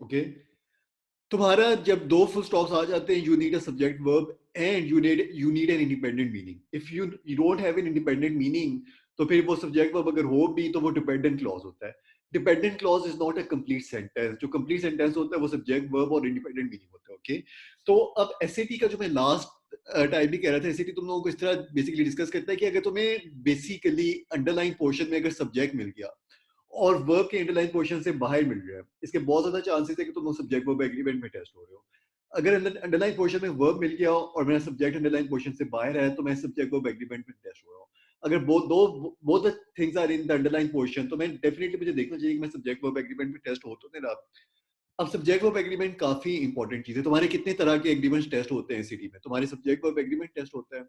Okay, तुम्हारा जब दो फुल स्टॉप्स आ जाते हैं, you need a subject verb and you need an independent meaning. If you don't have an independent meaning, तो फिर वो सब्जेक्ट वर्ब अगर हो भी तो वो डिपेंडेंट क्लॉज होता है. Dependent clause is not a complete sentence. जो कंप्लीट सेंटेंस होता है वो सब्जेक्ट वर्ब और इंडिपेंडेंट मीनिंग होता है. ओके, तो अब एसएटी का जो मैं लास्ट टाइम भी कह रहा था, एसएटी तुम लोगों को इस तरह बेसिकली डिस्कस करता है कि अगर तुम्हें बेसिकली अंडरलाइन पोर्शन में अगर सब्जेक्ट मिल गया और वर्ब के अंडरलाइन पोर्शन से बाहर मिल रहा है, इसके बहुत ज्यादा चांसेस है कि तुम सब्जेक्ट वर्ब एग्रीमेंट में टेस्ट हो रहे हो. अगर अंडरलाइन पोर्शन में वर्ब मिल गया और मेरा सब्जेक्ट अंडरलाइन पोर्शन से बाहर है, तो मैं सब्जेक्ट वर्ब एग्रीमेंट में टेस्ट हो रहा हूँ. अगर both the things are in the underline portion, तो मैं डेफिनेटली मुझे देखना चाहिए कि मैं सब्जेक्ट वर्ब एग्रीमेंट में टेस्ट हो तो नहीं रहा. अब सब्जेक्ट वर्ब एग्रीमेंट काफी इंपॉर्टेंट चीज है. तुम्हारे कितने तरह के एग्रीमेंट टेस्ट होते हैं सिटी में? तुम्हारे सब्जेक्ट वर्ब एग्रीमेंट टेस्ट होता है.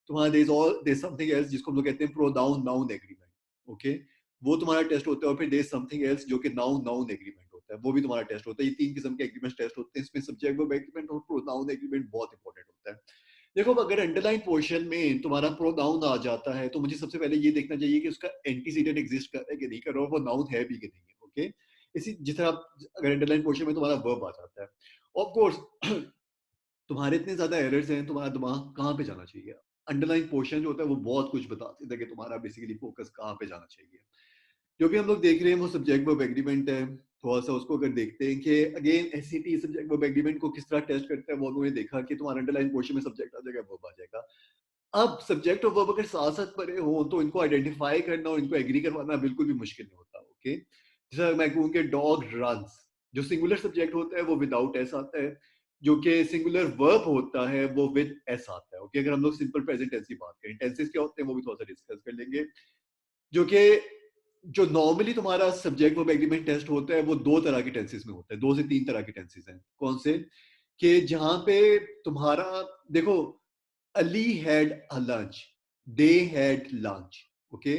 तुम्हारा देयर इज समथिंग एल्स जिसको हम लोग कहते हैं प्रोनाउन नाउन एग्रीमेंट. ओके, वो तुम्हारा टेस्ट होता है. और फिर देयर इज समथिंग एल्स जो कि नाउन नाउन एग्रीमेंट होता है, वो भी तुम्हारा टेस्ट होता है. ये तीन किस्म के एग्रीमेंट टेस्ट होते हैं. इसमें सब्जेक्ट वर्ब एग्रीमेंट और प्रोनाउन एग्रीमेंट बहुत इंपॉर्टेंट होता है. देखो, अगर अंडरलाइन पोर्शन में तुम्हारा प्रोनाउन आ जाता है, तो मुझे सबसे पहले ये देखना चाहिए कि उसका एंटीसीडेंट एग्जिस्ट कर रहा है कि नहीं कर रहा, और वो नाउन है भी कि नहीं है. ओके, इसी जिस तरह अगर अंडरलाइन पोर्शन में तुम्हारा वर्ब आ जाता है, ऑफ कोर्स तुम्हारे इतने ज्यादा एरर्स हैं, तुम्हारा दिमाग कहाँ पे जाना चाहिए? अंडरलाइन पोर्शन जो होता है वो बहुत कुछ बता देता है कि तुम्हारा बेसिकली फोकस कहाँ पे जाना चाहिए. जो भी हम लोग देख रहे हैं वो सब्जेक्ट वर्ब एग्रीमेंट है. थोड़ा सा उसको अगर देखते हैं कि अगेन एससीटी सब्जेक्ट वर्ब एग्रीमेंट को किस तरह टेस्ट करता है, वो उन्होंने देखा कि तुम्हारा अंडरलाइन पोर्शन में सब्जेक्ट आ जाएगा, वर्ब आ जाएगा. अब सब्जेक्ट और वर्ब अगर साथ साथ पड़े हो, तो इनको आइडेंटिफाई करना और इनको एग्री करवाना बिल्कुल भी मुश्किल नहीं होता. ओके, जैसे मैं कहूँ कि डॉग रन्स, जो सिंगुलर सब्जेक्ट होता है वो विदाउट एस आता है. जो कि सिंगुलर वर्ब होता है वो विद एस आता है. ओके, अगर हम लोग सिंपल प्रेजेंट टेंस की बात करें, टेंसेस क्या होते हैं वो भी थोड़ा सा डिस्कस कर लेंगे. जो कि जो नॉर्मली तुम्हारा सब्जेक्ट वर्ब एग्रीमेंट टेस्ट होता है वो दो तरह के टेंसेस में होता है. दो से तीन तरह के टेंसेस हैं. कौन से? कि जहां पे तुम्हारा, देखो, Ali had a lunch, they had lunch. Okay,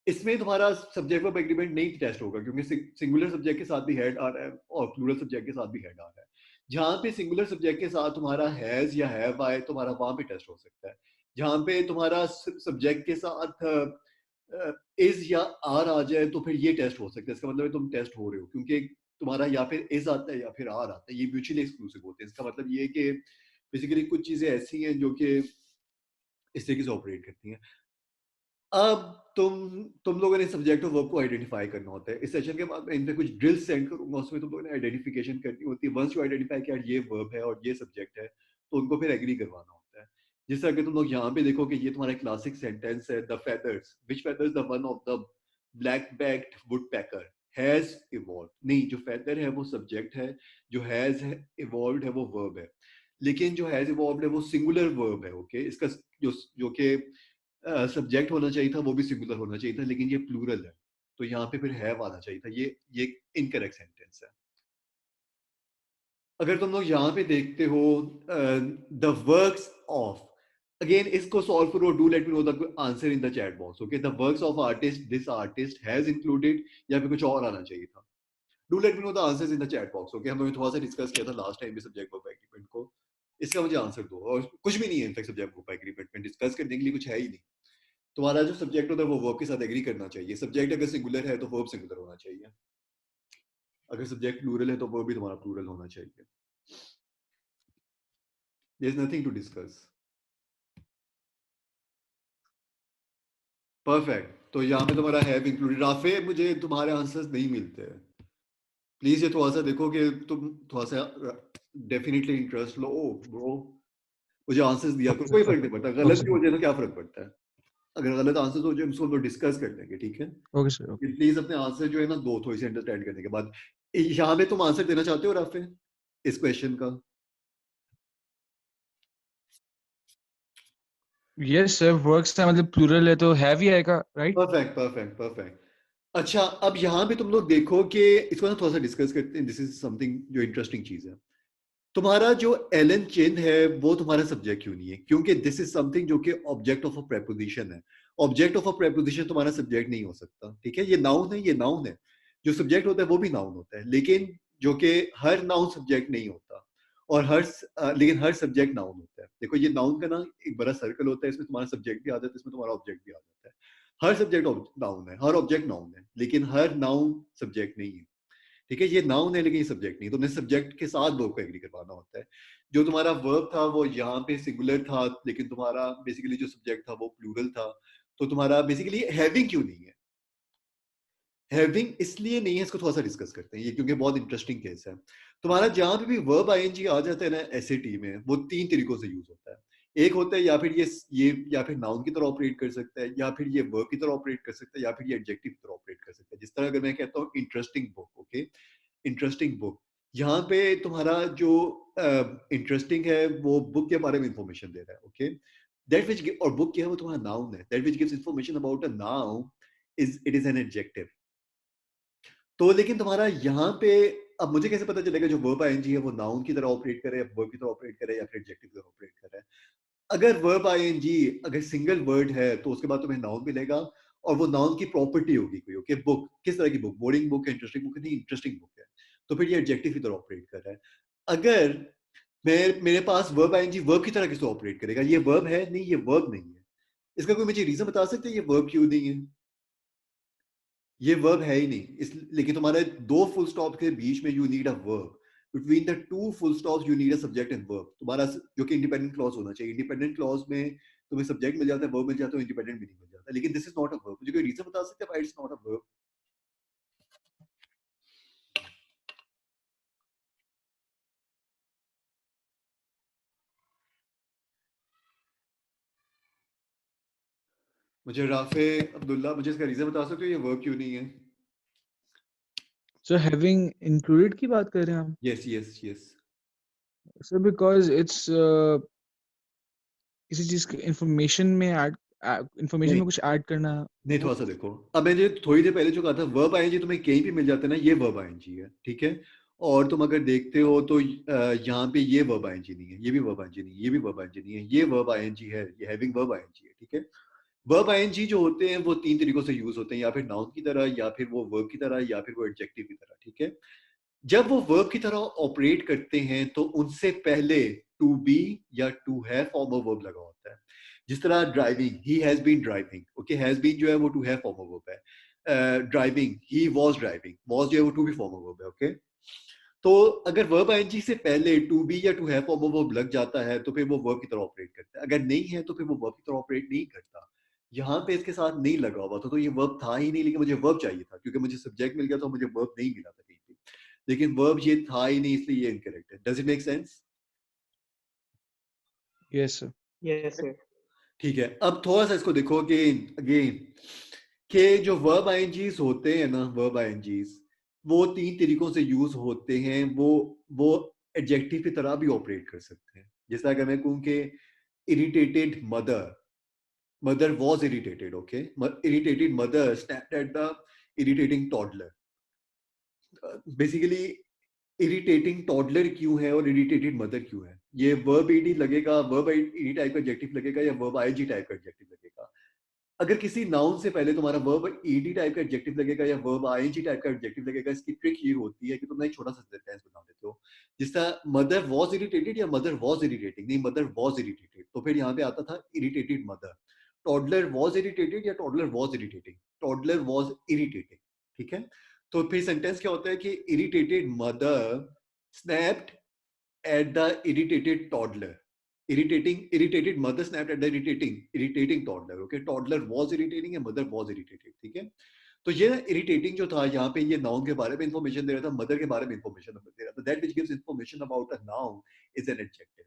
इसमें तुम्हारा सब्जेक्ट वर्ब एग्रीमेंट नहीं टेस्ट होगा, क्योंकि सिंगुलर सब्जेक्ट के साथ भी हेड आ रहा है और प्लूरल सब्जेक्ट के साथ भी हेड आ रहा है. जहां पे सिंगुलर सब्जेक्ट के साथ तुम्हारा हैज या हैव आए, तुम्हारा वहां पे टेस्ट हो सकता है. जहां पे तुम्हारा सब्जेक्ट के साथ इज या आर आ जाए, तो फिर ये टेस्ट हो सकता है. इसका मतलब है तुम टेस्ट हो रहे हो, क्योंकि तुम्हारा या फिर इज आता है या फिर आर आता है. ये म्यूचुअली एक्सक्लूसिव होते हैं. इसका मतलब ये है कि बेसिकली कुछ चीजें ऐसी हैं जो कि इस तरीके से ऑपरेट करती हैं. अब तुम लोगों ने सब्जेक्ट और वर्ब को आइडेंटिफाई करना होता है. इस सेशन के बाद मैं इन पे कुछ ड्रिल सेंड करूंगा, उसमें तुम लोगों ने आइडेंटिफिकेशन करनी होती है. वंस यू आइडेंटिफाई कि यार ये वर्ब है और ये सब्जेक्ट है, तो उनको फिर एग्री करवाना होता है. जैसे अगर तुम लोग यहाँ पे देखो कि ये तुम्हारा क्लासिक सेंटेंस है, the feathers, which feathers, the one of the black backed would packer has evolve. नहीं, जो फेदर है वो सब्जेक्ट है, जो हैज इवॉल्व है वो वर्ब है. लेकिन जो हैज इवॉल्व है वो सिंगुलर वर्ब है. ओके, इसका जो जो कि सब्जेक्ट होना चाहिए था वो भी सिंगुलर होना चाहिए था, लेकिन ये प्लूरल है, तो यहाँ पे फिर हैव आना चाहिए था. ये इनकरेक्ट सेंटेंस है. अगर तुम लोग यहाँ पे देखते हो द वर्क्स ऑफ, अगेन इसको सॉल्व करो. Do let me know the answer in the chat box. Okay, the works of artist, this artist has included, या फिर कुछ और आना चाहिए था. Do let me know the answers in the chat box. Okay, हम लोगों ने थोड़ा सा डिस्कस किया था लास्ट टाइम भी सब्जेक्ट वर्ब एग्रीमेंट को. इसका मुझे आंसर दो. और कुछ भी नहीं है इनफैक्ट सब्जेक्ट वर्ब एग्रीमेंट में डिस्कस करने के लिए, कुछ है ही नहीं. तुम्हारा जो सब्जेक्ट होता है वो वर्ब के साथ एग्री करना चाहिए. सब्जेक्ट अगर सिंगुलर है तो वर्ब सिंगुलर होना चाहिए. अगर सब्जेक्ट प्लूरल है तो वर्ब भी तुम्हारा प्लूरल होना चाहिए. There is nothing to discuss. Perfect. तो यहाँ पे तुम्हारा हैव इंक्लूडेड. राफे, मुझे तुम्हारे आंसर्स नहीं मिलते हैं. प्लीज ये थोड़ा सा देखो कि तुम थोड़ा सा डेफिनेटली इंटरेस्ट लो. ओ ब्रो, मुझे आंसर्स दिया करो, ओके कोई सर, फर्क नहीं पड़ता. ओके गलत भी सर, हो जाए तो क्या फर्क पड़ता है? अगर गलत आंसर्स हो जाए उसको हम लोग डिस्कस कर लेंगे, ठीक है? Okay sir, okay. प्लीज अपने आंसर जो है ना दो, थोड़ी सी अंडरस्टैंड करने के बाद. यहाँ पे तुम आंसर देना चाहते हो राफे इस क्वेश्चन का? यस सर, वर्क्स है मतलब प्लूरल है तो हैव ही आएगा, राइट? Perfect perfect perfect. अच्छा, अब यहाँ पे तुम लोग देखो कि इसको ना थोड़ा सा डिस्कस करते हैं. दिस इज समथिंग जो इंटरेस्टिंग चीज है. तुम्हारा जो एलन चिन है वो तुम्हारा सब्जेक्ट क्यों नहीं है? क्योंकि दिस इज समथिंग जो कि ऑब्जेक्ट ऑफ अ प्रेपोजिशन है. ऑब्जेक्ट ऑफ अ प्रेपोजिशन तुम्हारा सब्जेक्ट नहीं हो सकता. ठीक है, ये नाउन है, ये नाउन है. जो सब्जेक्ट होता है वो भी नाउन होता है, लेकिन जो कि हर नाउन सब्जेक्ट नहीं होता. और लेकिन हर सब्जेक्ट नाउन होता है. देखो, ये नाउन का ना एक बड़ा सर्कल होता है, इसमें तुम्हारा सब्जेक्ट भी आ जाता है, इसमें तुम्हारा ऑब्जेक्ट भी आ जाता है. हर सब्जेक्ट नाउन है, हर ऑब्जेक्ट नाउन है, लेकिन हर नाउन सब्जेक्ट नहीं है. ठीक है, ये नाउन है लेकिन ये सब्जेक्ट नहीं, तुमने सब्जेक्ट के साथ वर्ब को एग्री करवाना होता है। जो तुम्हारा वर्ब था वो यहाँ पे सिंगुलर था, लेकिन तुम्हारा बेसिकली जो सब्जेक्ट था वो प्लूरल था, तो तुम्हारा बेसिकली हैविंग क्यों नहीं है? हैविंग इसलिए नहीं है, इसको थोड़ा सा डिस्कस करते हैं ये, क्योंकि बहुत इंटरेस्टिंग केस है। तुम्हारा जहां पे भी वर्ब आईएनजी आ जाता है ना एसएटी में, वो तीन तरीकों से यूज होता है। एक होता है या फिर ये या फिर नाउन की तरह ऑपरेट कर सकता है, या फिर ये वर्ब की तरह ऑपरेट कर सकता है, या फिर ये एडजेक्टिव की तरह ऑपरेट कर सकता है। जिस तरह अगर मैं कहता हूँ interesting book, okay, interesting book, यहाँ पे तुम्हारा जो इंटरेस्टिंग है वो बुक के बारे में इंफॉर्मेशन दे रहा है, ओके। दैट विच, और बुक क्या है, वो तुम्हारा नाउन है। That which gives information about a noun is it is an adjective. तो लेकिन तुम्हारा यहाँ पे, अब मुझे कैसे पता चलेगा जो वर्ब आईएनजी है वो नाउन की तरह ऑपरेट करे, या वर्ब की तरह ऑपरेट करे, या फिर एडजेक्टिव की तरह ऑपरेट करे? अगर वर्ब आईएनजी अगर सिंगल वर्ड है तो उसके बाद तुम्हें नाउन मिलेगा, और वो नाउन की प्रॉपर्टी होगी कोई, ओके। बुक किस तरह की बुक? बोरिंग बुक है, इंटरेस्टिंग बुक है? नहीं, इंटरेस्टिंग बुक है, तो फिर ये एडजेक्टिव की तरह ऑपरेट कर रहा है। अगर मेरे पास वर्ब आईएनजी वर्ब की तरह किसको ऑपरेट करेगा? ये वर्ब है? नहीं, ये वर्ब नहीं है। इसका कोई मुझे रीजन बता सकते हैं ये वर्ब क्यों नहीं है? ये वर्ब है ही नहीं इस, लेकिन तुम्हारे दो फुल स्टॉप के बीच में you need a verb. Between the two full stops you need a subject and verb, तुम्हारा जो कि इंडिपेंडेंट क्लॉज होना चाहिए। इंडिपेंडेंट क्लॉज में तुम्हें सब्जेक्ट मिल जाता है, वर्ब मिल जाता है, इंडिपेंडेंट मीनिंग मिल जाता है, लेकिन this is not a verb. मुझे कोई रीजन बता सकते हैं why it's not a verb? मुझे राफे अब्दुल्ला, मुझे इसका रीजन बता सकते हो ये वर्ब क्यों नहीं है? सो हैविंग इंक्लूडेड की बात कर रहे हैं हम? Yes yes yes. So because it's किसी चीज के इंफॉर्मेशन में ऐड, इंफॉर्मेशन नहीं में कुछ ऐड करना नहीं, वो। थोड़ा सा देखो, अब मैंने थोड़ी देर पहले जो कहा था वर्ब आईएनजी तुम्हें कहीं भी मिल जाता है ना, ये वर्ब आईएनजी है, ठीक है। और तुम अगर देखते हो तो यहाँ पे ये वर्ब आईएनजी नहीं है, ये भी वर्ब आईएनजी नहीं है, ये भी वर्ब आईएनजी नहीं है, ये वर्ब आईएनजी है, ये हैविंग वर्ब आईएनजी है, ठीक है। वर्ब आईएनजी जो होते हैं वो तीन तरीकों से यूज होते हैं, या फिर नाउन की तरह, या फिर वो वर्ब की तरह, या फिर वो एडजेक्टिव की तरह, ठीक है। जब वो वर्ब की तरह ऑपरेट करते हैं तो उनसे पहले टू बी या to have form of verb लगा होता है। जिस तरह driving, he has been driving, okay, has been जो है वो to have form of verb है। Driving, he was driving, was जो है वो to be form of verb है, ओके। तो अगर वर्ब आईएनजी से पहले टू बी या to have form of verb लग जाता है तो फिर वो वर्ब की तरह ऑपरेट करता है। अगर नहीं है तो फिर वो वर्ब की तरह ऑपरेट नहीं करता। यहाँ पे इसके साथ नहीं लगा हुआ था तो ये वर्ब था ही नहीं, लेकिन मुझे वर्ब चाहिए था क्योंकि मुझे सब्जेक्ट मिल गया था, मुझे वर्ब नहीं मिला था कहीं पे। लेकिन वर्ब ये था ही नहीं, इसलिए ये इनकरेक्ट है। Does it make sense? Yes sir. Yes, sir. ठीक है, अब थोड़ा सा इसको देखो अगेन अगेन, कि जो वर्ब आईएनजीज होते हैं ना, वर्ब आईएनजीज वो तीन तरीकों से यूज होते हैं। वो एडजेक्टिव की तरह भी ऑपरेट कर सकते हैं। जैसा अगर मैं कहूँ कि irritated mother, mother was irritated, okay, irritated mother snapped at the irritating toddler। Basically irritating toddler क्यों है और इरिटेटेड मदर क्यों है? ये वर्ब ईडी लगेगा, वर्ब ईडी टाइप का एडजेक्टिव लगेगा, या वर्ब आईजी टाइप का एडजेक्टिव लगेगा? अगर किसी नाउन से पहले तुम्हारा वर्ब ईडी टाइप का एडजेक्टिव लगेगा या वर्ब आईएनजी टाइप का एडजेक्टिव लगेगा, इसकी ट्रिक ये होती है कि तुम ना एक छोटा सा सेंटेंस बना देते हो। जिस तरह मदर वाज इरिटेटेड या मदर वाज इरिटेटिंग, नहीं, मदर वाज इरिटेटेड, तो फिर यहाँ पे आता था irritated mother. Toddler was irritated या toddler was irritating? Toddler was irritating, ठीक है। तो फिर सेंटेंस क्या होता है कि irritated mother snapped at the irritated toddler। Irritated mother snapped at the irritating toddler, okay। toddler was irritating या mother was irritated, ठीक है। तो ये irritating जो था यहाँ पे, ये नाउन के बारे में इंफॉर्मेशन दे रहा था, मदर के बारे में इंफॉर्मेशन दे रहा था। That which gives information about a noun is an adjective.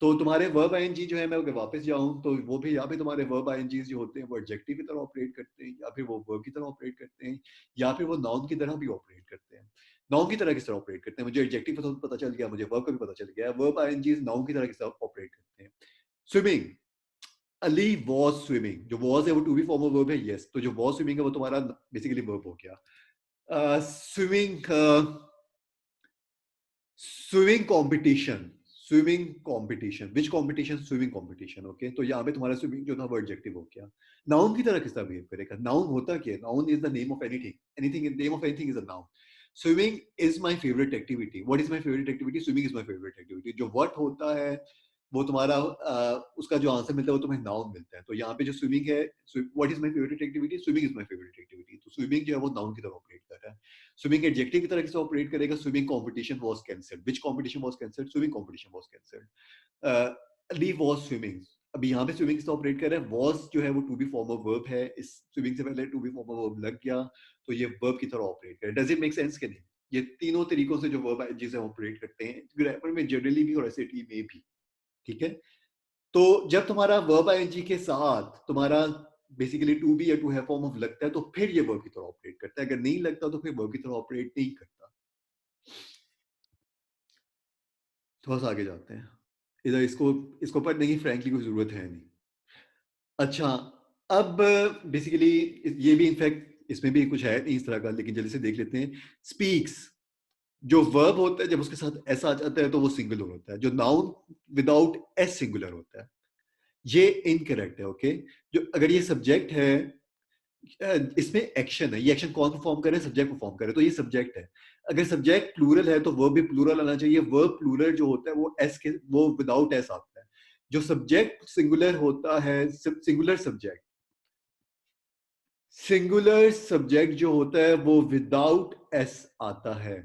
तो तुम्हारे वर्ब आईएनजी जो है, मैं अगर वापस जाऊं तो वो भी यहाँ पे तुम्हारे वर्ब आईएनजी जो होते हैं वो एडजेक्टिव की तरह ऑपरेट करते हैं, या फिर वो वर्ब की तरह ऑपरेट करते हैं, या फिर वो नाउन की तरह भी ऑपरेट करते हैं। नाउन की तरह किस तरह ऑपरेट करते हैं? मुझे एडजेक्टिव का तो पता चल गया, मुझे वर्ब का भी पता चल गया। वर्ब आईएनजी नाउन की तरह किस तरह ऑपरेट करते हैं? स्विमिंग, अली वॉज स्विमिंग, जो वॉज है वो to be form of verb है, यस। तो जो वॉज स्विमिंग है वो तुम्हारा बेसिकली वर्ब हो गया। Swimming, swimming competition, swimming competition, which competition? Swimming competition, okay. तो यहाँ पे तुम्हारा स्विमिंग जो था वो एडजेक्टिव हो गया। नाउन की तरह किस तरह बिहेव करेगा? नाउन होता क्या है? Noun is the name of anything, anything in name of anything is a noun. Swimming is my favourite activity. What is my favourite activity? Swimming is my favourite activity. जो what होता है वो तुम्हारा उसका जो आंसर मिलता है वो तुम्हें नाउन मिलता है। तो यहाँ पे जो स्विमिंग है, what is my favourite activity, swimming is my favourite activity, तो स्विमिंग जो है वो नाउन की तरह ऑपरेट कर रहा है। स्विमिंग एडजेक्टिव की तरह से ऑपरेट करेगा, swimming competition was cancelled, which competition was cancelled, swimming competition was cancelled, leave was swimming. अभी यहाँ पे स्विमिंग से ऑपरेट कर रहा है, वाज जो है वो to be form of verb है, इस स्विमिंग से पहले to be form of verb लग गया तो ये वर्ब की तरह ऑपरेट करे। डज इट मेक सेंस कि नहीं? ये तीनों तरीकों से जो वर्ब जिसे ऑपरेट करते हैं ग्रामर में जनरली भी और एसएटी में भी, ठीक है। तो जब तुम्हारा वर्ब आईएनजी के साथ तुम्हारा बेसिकली टू बी या टू हैव फॉर्म ऑफ लगता है तो फिर ये वर्ब की तरह ऑपरेट करता है, अगर नहीं लगता तो फिर वर्ब की तरह ऑपरेट नहीं करता। थोड़ा सा आगे जाते हैं, इधर इसको इसको पढ़ने की फ्रैंकली कोई जरूरत है नहीं। अच्छा, अब बेसिकली ये भी इनफैक्ट इसमें भी कुछ है नहीं इस तरह का, लेकिन जल्दी से देख लेते हैं। स्पीक्स जो वर्ब होता है जब उसके साथ एस आ जाता है तो वो सिंगुलर होता है, जो नाउन विदाउट एस सिंगुलर होता है, ये इनकरेक्ट है। ओके, जो अगर ये सब्जेक्ट है, इसमें एक्शन है, ये एक्शन कौन परफॉर्म करे? सब्जेक्ट परफॉर्म करे, तो ये सब्जेक्ट है। अगर सब्जेक्ट प्लूरल है तो वर्ब भी प्लूरल आना चाहिए। वर्ब प्लूरल जो होता है वो एस के, वो विदाउट एस आता है। जो सब्जेक्ट सिंगुलर होता है, सिंगुलर सब्जेक्ट, सिंगुलर सब्जेक्ट जो होता है वो विदाउट एस आता है।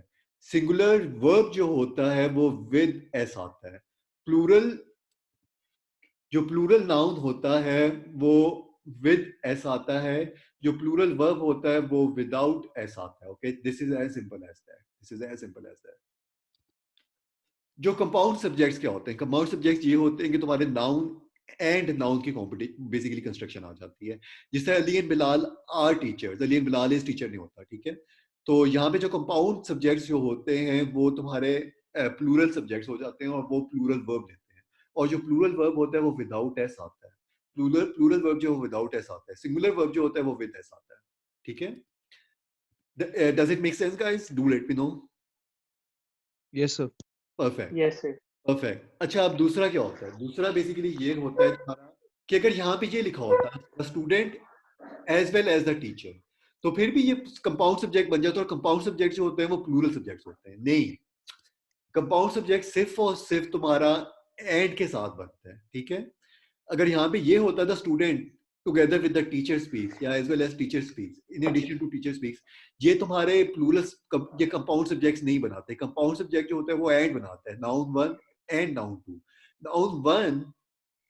सिंगुलर वर्ब जो होता है वो विद एस आता है। प्लूरल, जो प्लूरल नाउन होता है वो विद एस आता है, जो प्लूरल वर्ब होता है वो विदाउट एस आता है। Okay, this is as simple as that, this is as simple as that. जो कंपाउंड सब्जेक्ट्स क्या होते हैं? कंपाउंड सब्जेक्ट्स ये होते हैं कि तुम्हारे नाउन एंड नाउन की कॉम्पिटिशन बेसिकली कंस्ट्रक्शन आ जाती है। जिससे Ali and Bilal are teachers, Ali and Bilal is teacher नहीं होता, ठीक है। तो यहाँ पे जो कंपाउंड सब्जेक्ट्स जो होते हैं वो तुम्हारे प्लूरल सब्जेक्ट्स हो जाते हैं और वो प्लूरल वर्ब लेते हैं। और जो प्लूरल वर्ब होता है वो विदाउट एस आता है। प्लूरल प्लूरल वर्ब जो विदाउट एस आता है, सिंगुलर वर्ब जो होता है वो विद एस आता है, ठीक है। Does it make sense guys? Do let me no. Yes, sir. Perfect, Yes, sir. Perfect. अच्छा, अब दूसरा क्या होता है? दूसरा बेसिकली ये होता है तुम्हारा कि अगर यहाँ पे ये लिखा होता है student as well as the teacher, तो फिर भी ये कंपाउंड सब्जेक्ट बन जाता है। और कंपाउंड सब्जेक्ट जो होते हैं वो प्लूरल सब्जेक्ट होते हैं। नहीं, कंपाउंड सब्जेक्ट सिर्फ और सिर्फ तुम्हारा एंड के साथ बनता है, ठीक है। अगर यहाँ पे ये होता था student together with the teacher speaks या as well as teacher speaks, in addition to teacher speaks, ये तुम्हारे प्लूरल, ये कंपाउंड सब्जेक्ट्स नहीं बनाते। कंपाउंड सब्जेक्ट जो होता है वो एंड बनाता है, noun one and noun two. Noun one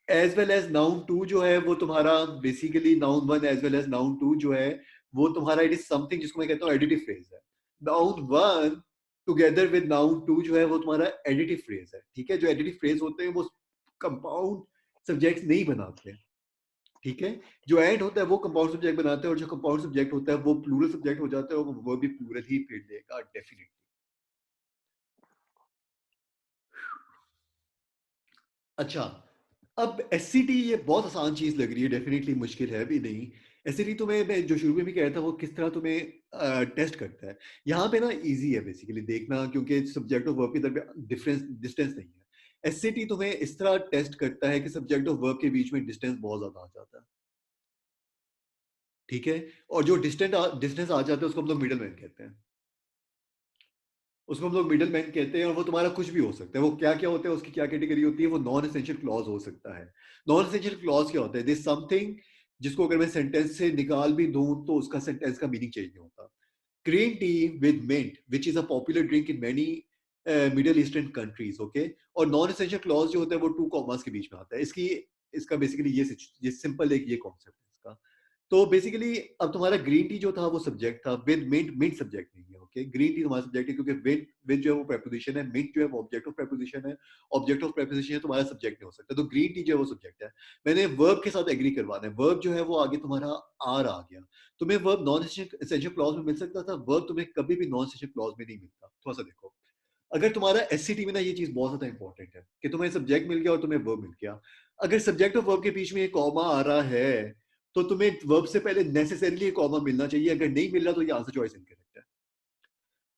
as well as noun two जो है वो तुम्हारा basically noun one as well as noun two जो है वो तुम्हारा इट इज समथिंग जिसको मैं कहता हूँ एडिटिव फ्रेज है। Noun one together with noun two जो है वो तुम्हारा एडिटिव फ्रेज है, ठीक है। जो एडिटिव फ्रेज होते हैं वो कंपाउंड सब्जेक्ट्स नहीं बनाते, ठीक है। जो एंड होता है वो कंपाउंड सब्जेक्ट बनाते हैं और जो कंपाउंड सब्जेक्ट होता है वो प्लूरल सब्जेक्ट हो जाता है और वो भी प्लूरल ही फिर देगा डेफिनेटली। अच्छा, अब एससीटी ये बहुत आसान चीज लग रही है, डेफिनेटली मुश्किल है भी नहीं। एससीटी तुम्हें, मैं जो शुरू में भी कह रहा था, वो किस तरह तुम्हें टेस्ट करता है। यहाँ पे ना इजी है बेसिकली देखना, क्योंकि सब्जेक्ट ऑफ वर्ब की तरफ डिफरेंस डिस्टेंस नहीं है। एससीटी तुम्हें इस तरह टेस्ट करता है कि सब्जेक्ट ऑफ वर्ब के बीच में डिस्टेंस बहुत ज्यादा आ जाता है, ठीक है। और जो डिस्टेंस आ जाता है उसको हम लोग मिडल मैन कहते हैं, उसको हम लोग मिडल मैन कहते हैं। और वो तुम्हारा कुछ भी हो सकता है। वो क्या क्या होता है, उसकी क्या कैटेगरी होती है? वो नॉन एसेंशियल क्लॉज हो सकता है। नॉन एसेंशियल क्लॉज क्या होता है? दिस समथिंग जिसको अगर मैं सेंटेंस से निकाल भी दूं तो उसका सेंटेंस का मीनिंग चेंज नहीं होता। Green tea with mint which is a popular drink in many middle eastern countries, okay. और नॉन एसेंशियल क्लॉज जो होता है वो टू कॉमास के बीच में आता है। इसकी इसका बेसिकली ये सिंपल एक ये कॉन्सेप्ट है इसका। तो बेसिकली अब तुम्हारा ग्रीन टी जो था वो सब्जेक्ट था, विद मिंट, मिंट सब्जेक्ट नहीं है, ओके। ग्रीन टी तुम्हारा सब्जेक्ट है क्योंकि विद जो है वो प्रेपोजिशन है, मिंट जो है वो ऑब्जेक्ट ऑफ प्रेपोजिशन है। ऑब्जेक्ट ऑफ प्रेपोजिशन है, तुम्हारा सब्जेक्ट नहीं हो सकता। तो ग्रीन टी जो है वो सब्जेक्ट है। मैंने वर्ब के साथ एग्री करवाना है। वर्ब जो है वो आगे तुम्हारा आर आ गया। तुम्हें वर्ब नॉन एसेंशियल क्लॉज में मिल सकता था, वर्ब तुम्हें कभी भी नॉन एसेंशियल क्लॉज में नहीं मिलता। थोड़ा सा देखो, अगर तुम्हारा एससीटी में ना ये चीज बहुत ज्यादा इंपॉर्टेंट है कि तुम्हें सब्जेक्ट मिल गया और तुम्हें वर्ब मिल गया। अगर सब्जेक्ट और वर्ब के बीच में एक कॉमा आ रहा है तो तुम्हें वर्ब से पहले नेसेसरीली एक कॉमा मिलना चाहिए। अगर नहीं मिल रहा तो ये आंसर चॉइस इनकरेक्ट है।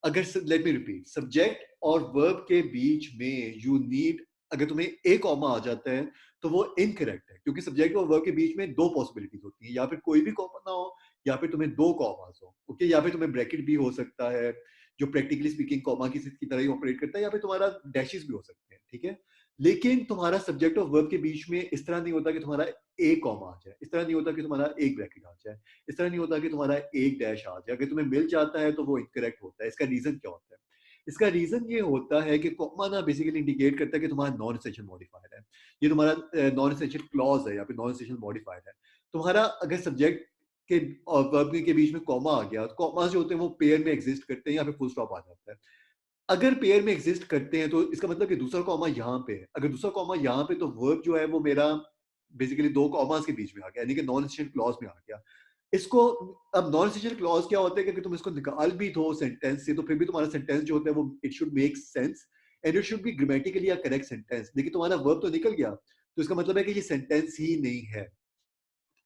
अगर लेट मी रिपीट, सब्जेक्ट और वर्ब के बीच में यू नीड, अगर तुम्हें एक कॉमा आ जाता है तो वो इनकरेक्ट है, क्योंकि सब्जेक्ट और वर्ब के बीच में दो पॉसिबिलिटीज होती है, या फिर कोई भी कॉमा ना हो या फिर तुम्हें दो कॉमास हो, ओके। या फिर तुम्हें ब्रैकेट भी हो सकता है जो प्रैक्टिकली स्पीकिंग कॉमा की तरह ही ऑपरेट करता है, या फिर तुम्हारा डैशेस भी हो सकते हैं, ठीक है। लेकिन तुम्हारा सब्जेक्ट ऑफ वर्ब के बीच में इस तरह नहीं होता कि तुम्हारा एक कॉमा आ जाए, इस तरह नहीं होता कि तुम्हारा एक ब्रैकेट आ जाए, इस तरह नहीं होता कि तुम्हारा एक डैश आ जाए। अगर तुम्हें मिल जाता है तो वो इनकरेक्ट होता है। इसका रीजन क्या होता है? इसका रीजन ये होता है कि कॉमा ना बेसिकली इंडिकेट करता है कि तुम्हारा नॉन एसेंशियल मॉडिफायर है, ये तुम्हारा नॉन एसेंशियल क्लॉज है या फिर नॉन एसेंशियल मॉडिफायर है। तुम्हारा अगर सब्जेक्ट के और वर्ब के बीच में कॉमा आ गया, तो कॉमा जो होते हैं वो पेयर में एग्जिस्ट करते हैं या फिर फुल स्टॉप आ जाता है। अगर पेयर में एग्जिस्ट करते हैं तो इसका मतलब कि दूसरा कॉमा यहाँ पे है। अगर दूसरा कॉमा यहाँ पे तो वर्ब जो है वो मेरा बेसिकली दो कॉमास के बीच में आ गया, यानी कि नॉन एसेंशियल क्लॉज में आ गया। इसको अब नॉन एसेंशियल क्लॉज क्या होता है कि अगर तुम इसको निकाल भी दो सेंटेंस से तो फिर भी तुम्हारा सेंटेंस जो होता है वो it should make sense and it should be grammatically a correct sentence. लेकिन तुम्हारा वर्ब तो निकल गया, तो इसका मतलब है कि ये सेंटेंस ही नहीं है।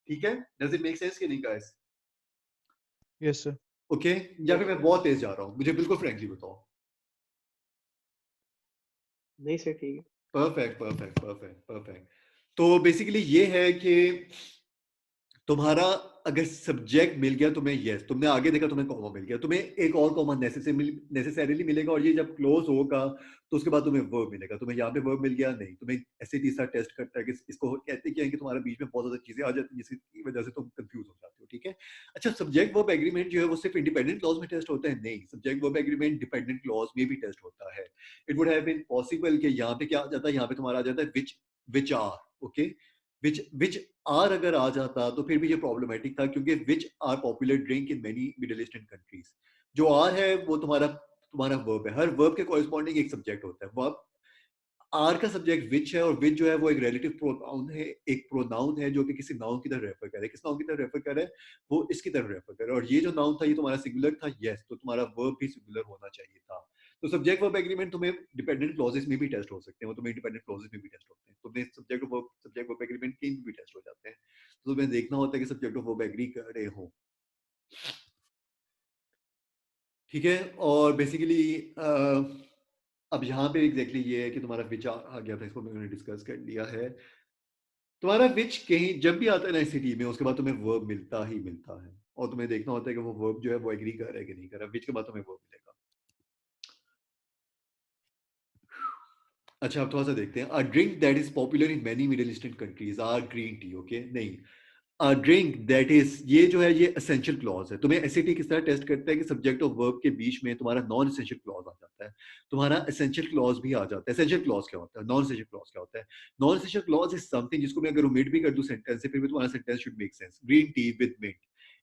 ठीक है, डज इट मेक सेंस कि नहीं गाइस? Yes, sir. ओके, या फिर मैं बहुत तेज जा रहा हूँ, मुझे बिल्कुल फ्रैंकली बताओ। नहीं सर ठीक है। Perfect perfect perfect perfect. तो बेसिकली ये है कि तुम्हारा अगर सब्जेक्ट मिल गया तुम्हें, यस तुमने आगे देखा तुम्हें कॉमा मिल गया, तुम्हें एक और कॉमा नेसेसरीली मिलेगा, और ये जब क्लोज होगा तो उसके बाद तुम्हें वर्ब मिलेगा। तुम्हें यहाँ पे वर्ब मिल गया नहीं, तुम्हें ऐसे तीसरा टेस्ट करता है कि इसको कहते क्या है कि तुम्हारे बीच में बहुत ज्यादा चीजें आ जाती हैं जिसकी वजह से तुम कंफ्यूज हो जाते हो। ठीक है, अच्छा सब्जेक्ट वर्ब एग्रीमेंट जो है वो सिर्फ इंडिपेंडेंट क्लॉज में टेस्ट होता है? नहीं, subject verb agreement dependent clause में भी टेस्ट होता है। It would have been possible कि यहाँ पे क्या आ जाता है, यहाँ पे तुम्हारा आ जाता है which are. Okay, which are अगर आ जाता तो फिर भी ये प्रॉब्लमेटिक था, क्योंकि which are popular drink in many middle eastern countries. जो आर है वो तुम्हारा तुम्हारा वर्ब है, हर वर्ब के कॉरेस्पॉन्डिंग एक सब्जेक्ट होता है। वर्ब आर का सब्जेक्ट विच है, और विच जो है वो एक रिलेटिव प्रोनाउन है, एक प्रोनाउन है जो कि किसी नाउन की तरफ रेफर करे। किस नाउन की तरफ रेफर करे? वो इसकी तरफ रेफर करे। और ये जो नाउन था ये तुम्हारा सिंगुलर था, यस, तो तुम्हारा वर्ब भी सिंगुलर होना चाहिए था। तो सब्जेक्ट वर्ब एग्रीमेंट तुम्हें डिपेंडेंट क्लॉजेस में भी टेस्ट हो सकते हैं, वो तुम्हें इंडिपेंडेंट क्लॉजेस में भी टेस्ट होते हैं, तुम्हें सब्जेक्ट वर्ब एग्रीमेंट के भी टेस्ट हो जाते हैं। तो तुम्हें देखना होता है कि सब्जेक्ट ऑफ वर्ब एग्री कर रहे हो। ठीक है, और बेसिकली अब यहाँ पे एग्जैक्टली ये है कि तुम्हारा विचार आ गया था, इसको मैंने डिस्कस कर लिया है। तुम्हारा विच कहीं जब भी आता है ना सिटी में, उसके बाद तुम्हें वर्ब मिलता ही मिलता है, और तुम्हें देखना होता है कि वो वर्ब जो है वो एग्री कर रहा है कि नहीं कर रहा। विच के बाद तुम्हें वर्ब मिलेगा। अच्छा, अब थोड़ा सा देखते हैं। A drink that is popular in many middle eastern countries are green tea. Okay, नहीं, अ ड्रिंक दैट इज, ये जो है ये एसेंशियल क्लॉज है। तुम्हें एसईटी किस तरह टेस्ट करता है कि सब्जेक्ट ऑफ वर्ब के बीच में तुम्हारा नॉन एसेंशियल क्लॉज आ जाता है, तुम्हारा एसेंशियल क्लॉज भी आ जाता है। एसेंशियल क्लॉज क्या होता है, नॉन एसेंशियल क्लॉज क्या होता है? Non essential clause is something जिसको मैं अगर ओमिट भी कर दूं सेंटेंस से, फिर भी तुम्हारा sentence should make sense. Green tea with mint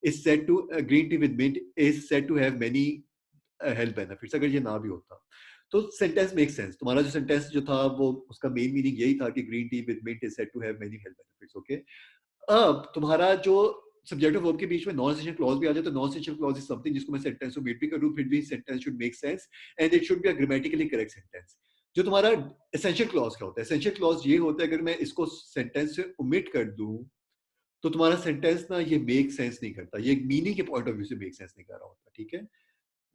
is said to, green tea with mint is said to have many health benefits. अगर ये ना भी होता तो सेंटेंस मेक सेंस। तुम्हारा जो सेंटेंस जो था वो उसका मेन मीनिंग यही था कि green tea with mint is said to have many health benefits. Okay, अब तुम्हारा जो सब्जेक्ट ऑफ वर्ब के बीच में नॉन एसेंशियल क्लॉज भी आ जाए, तो non essential clause is something जिसको मैं सेंटेंस को मेट भी करूं, फिर भी sentence should make sense and it should be a grammatically correct sentence. जो तुम्हारा एसेंशियल क्लॉज क्या होता है? एसेंशियल क्लॉज ये होता है अगर मैं इसको सेंटेंस से ओमिट कर दूं तो तुम्हारा सेंटेंस ना ये मेक सेंस नहीं करता, ये मीनिंग के पॉइंट ऑफ व्यू से मेक सेंस नहीं कर रहा होता। ठीक है,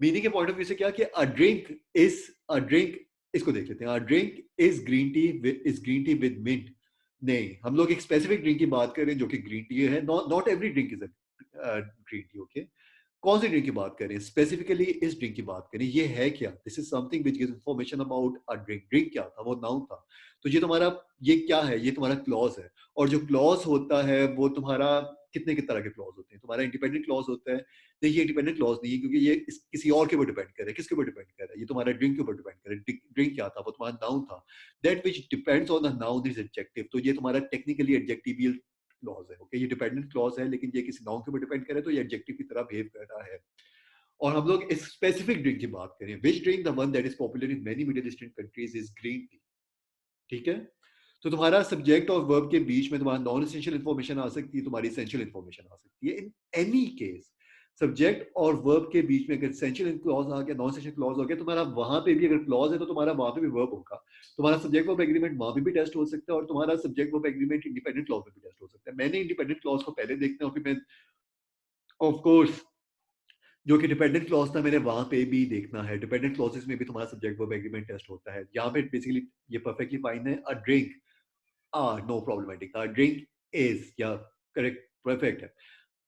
मीनिंग के पॉइंट ऑफ व्यू से क्या कि अ ड्रिंक, इसको देख लेते हैं। A drink is green tea with mint. नहीं, हम लोग एक स्पेसिफिक ड्रिंक की बात कर रहे हैं जो कि ग्रीन टी है। Not every drink is a green tea. Okay, कौन सी ड्रिंक की बात करें? स्पेसिफिकली इस ड्रिंक की बात करें। ये है क्या? This is something which gives information about a drink. Drink क्या था? वो नाउन था। तो ये तुम्हारा, ये क्या है? ये तुम्हारा क्लॉज है। और जो क्लॉज होता है वो तुम्हारा कितने के तरह के क्लॉज होते हैं? तुम्हारा इंडिपेंडेंट क्लॉज होता है। देखिए, इंडिपेंडेंट क्लॉज नहीं है, क्योंकि ये किसी और के ऊपर डिपेंड कर रहा है। किसके ऊपर डिपेंड कर रहा है? ये तुम्हारा ड्रिंक के ऊपर डिपेंड कर रहा है। ड्रिंक क्या था? वो तुम्हारा नाउन था। That which depends on the noun is adjective. तो ये तुम्हारा टेक्निकली एडजेक्टिवियल क्लॉज है। ओके, ये डिपेंडेंट क्लॉज है, लेकिन ये किसी नाउन के ऊपर डिपेंड कर रहा है, तो ये एडजेक्टिव की तरह बिहेव कर रहा है। और हम लोग इस स्पेसिफिक ड्रिंक की बात करें, which drink, the one that is popular in many middle eastern countries is green tea. ठीक है, तो तुम्हारा सब्जेक्ट और वर्ब के बीच में तुम्हारा नॉन एसेंशियल इंफॉर्मेशन आ सकती है, तुम्हारी एसेंशियल इंफॉर्मेशन आ सकती है। इन एनी केस, सब्जेक्ट और वर्ब के बीच में अगर एसेंशियल क्लॉज आ गया, नॉन एसेंशियल क्लॉज हो गया, तुम्हारा वहां पे भी अगर क्लॉज है तो तुम्हारा वहां पे भी वर्ब होगा। तुम्हारा सब्जेक्ट वर्ब एग्रीमेंट वहां पे भी टेस्ट हो सकता है, और तुम्हारा subject verb agreement independent clause में भी टेस्ट हो सकता है। मैंने इंडिपेंडेंट क्लॉज को पहले देखना, और फिर मैं ऑफ कोर्स जो कि डिपेंडेंट क्लॉज था मैंने वहां पे भी देखना है। डिपेंडेंट क्लॉजेस में भी तुम्हारा सब्जेक्ट वर्ब एग्रीमेंट टेस्ट होता है। यहाँ पे बेसिकली ये परफेक्टली फाइन है। A drink, no problematic. A drink is, या करेक्ट, परफेक्ट है।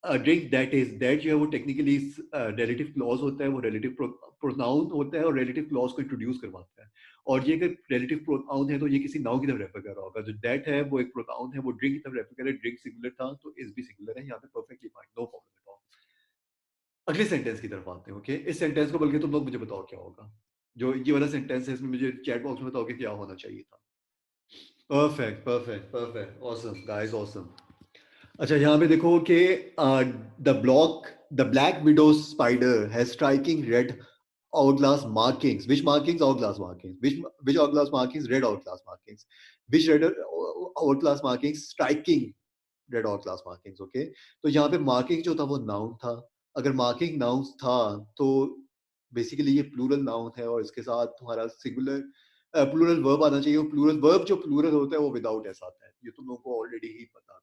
ड्रिंक दैट इज, दैट जो है वो टेक्निकली रिलेटिव क्लॉज होता है, वो रिलेटिव प्रोनाउन होता है और रिलेटिव क्लॉज को इंट्रोड्यूस करवाता है। और ये अगर रिलेटिव प्रोनाउन है तो ये किसी नाउन की तरफ रेफर कर रहा होगा। जो दैट है वो एक प्रोनाउन है, वो ड्रिंक की तरफ रेफर कर रहा है। ड्रिंक सिंगुलर था तो इज भी सिंगुलर है, यहाँ पे perfectly fine, no problem at all. अगले सेंटेंस की तरफ आते हैं। ओके, इस सेंटेंस को बल्कि तुम लोग मुझे बताओ क्या होगा। जो ये वाला सेंटेंस है इसमें मुझे चैट बॉक्स में बताओ कि क्या होना चाहिए था। Perfect perfect perfect, awesome guys, awesome. अच्छा, यहाँ पे देखो कि the black widow spider has striking red hourglass markings. Which markings? Hourglass markings. Which hourglass markings? Red hourglass markings. Which red hourglass markings? Striking red hourglass markings. Okay. तो यहाँ पे marking जो था वो noun था। अगर marking noun था तो basically ये plural noun है और इसके साथ तुम्हारा singular plural verb आना चाहिए। plural verb जो plural होता है वो without s आता है। ये तुम लोगों को already ही पता था।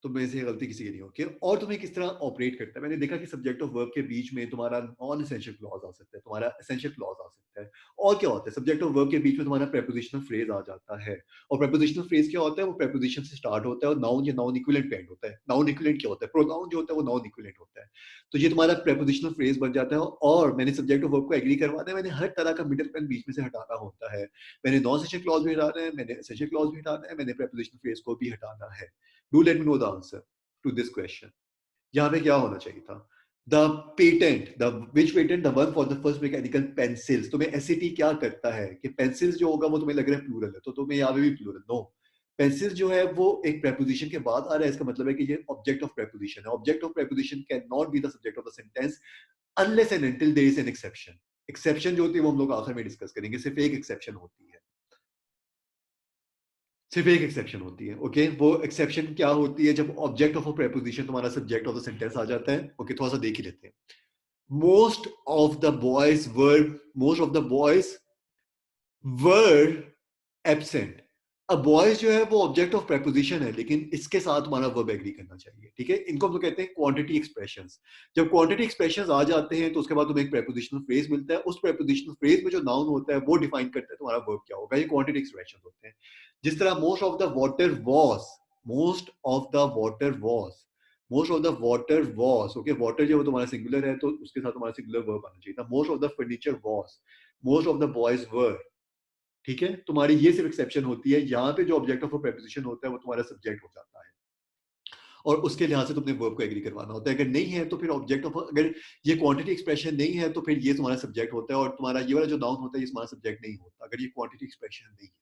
तो मेरे से गलती किसी की नहीं होगी। और तुम्हें किस तरह ऑपरेट करता है, मैंने देखा कि सब्जेक्ट ऑफ वर्ब के बीच में तुम्हारा नॉन एसेंशियल क्लॉज आ सकता है, तुम्हारा एसेंशियल क्लॉज आ सकता है। और क्या होता है, सब्जेक्ट ऑफ वर्ब के बीच में तुम्हारा प्रेपोजिशनल फ्रेज आ जाता है। और प्रेपोजिशनल फ्रेज क्या होता है, वो प्रेपोजिशन से स्टार्ट होता है और नाउन या नाउन इक्विवेलेंट एंड होता है। नाउन इक्विवेलेंट क्या होता है, प्रोनाउन जो होता है वो नाउन इक्विवेलेंट होता है। तो ये तुम्हारा प्रेपोजिशनल फ्रेज बन जाता है। और मैंने सब्जेक्ट ऑफ वर्ब को एग्री करवाना है, मैंने हर तरह का मिडिल पेन बीच में से हटाना होता है। मैंने नॉन एसेंशियल क्लॉज भी हटाना है, मैंने एसेंशियल क्लॉज भी हटाना है, मैंने प्रेपोजिशनल फ्रेज को भी हटाना है। Do let me know the answer to this question. यहाँ पे क्या होना चाहिए था, the patent, the which patent, the one for the first mechanical pencils. तुम्हें एसएटी क्या करता है कि पेंसिल्स जो होगा वो तुम्हें लग रहा है प्लूरल है, तो तुम्हें यहाँ पे भी प्लूरल। नो, पेंसिल्स जो है वो एक प्रेपोजिशन के बाद आ रहा है, इसका मतलब है कि ये ऑब्जेक्ट ऑफ प्रेपोजिशन है। Object of preposition can not be the subject of the sentence unless and until there is an exception. Exception जो होती है वो हम लोग आखिर में डिस्कस करेंगे। सिर्फ एक एक्सेप्शन होती है, सिर्फ एक एक्सेप्शन होती है। ओके, वो एक्सेप्शन क्या होती है, जब ऑब्जेक्ट ऑफ अ प्रेपोजिशन तुम्हारा सब्जेक्ट ऑफ द सेंटेंस आ जाता है। ओके, थोड़ा सा देख ही लेते हैं। Most of the boys were, most of the boys were absent. अब बॉयज जो है वो ऑब्जेक्ट ऑफ प्रेपोजिशन है, लेकिन इसके साथ हमारा वर्ब एग्री करना चाहिए। ठीक है, इनको हम लोग कहते हैं क्वांटिटी एक्सप्रेशंस। जब क्वांटिटी एक्सप्रेशंस आ जाते हैं तो उसके बाद तुम्हें एक प्रेपोजिशनल फ्रेज मिलता है। उस प्रेपोजिशनल फ्रेज में जो नाउन होता है वो डिफाइन करता है तुम्हारा वर्ब क्या होगा। ये क्वांटिटी एक्सप्रेशंस होते हैं। जिस तरह most of the water was, most of the water was, most of the water was. Okay, water जो तुम्हारा सिंगुलर है तो उसके साथ तुम्हारा सिंगुलर वर्ब आना चाहिए था। Most of the furniture was, most of the boys were. ठीक है, तुम्हारी ये सिर्फ एक्सेप्शन होती है। यहाँ पे जो ऑब्जेक्ट ऑफ अ प्रेपोजिशन होता है वो तुम्हारा सब्जेक्ट हो जाता है और उसके लिहाज से तुमने वर्ब को एग्री करवाना होता है। अगर नहीं है तो फिर ऑब्जेक्ट ऑफ, अगर ये क्वांटिटी एक्सप्रेशन नहीं है तो फिर ये तुम्हारा सब्जेक्ट होता है और तुम्हारा ये वाला जो नाउन होता है ये तुम्हारा सब्जेक्ट नहीं होता अगर ये क्वांटिटी एक्सप्रेशन नहीं है।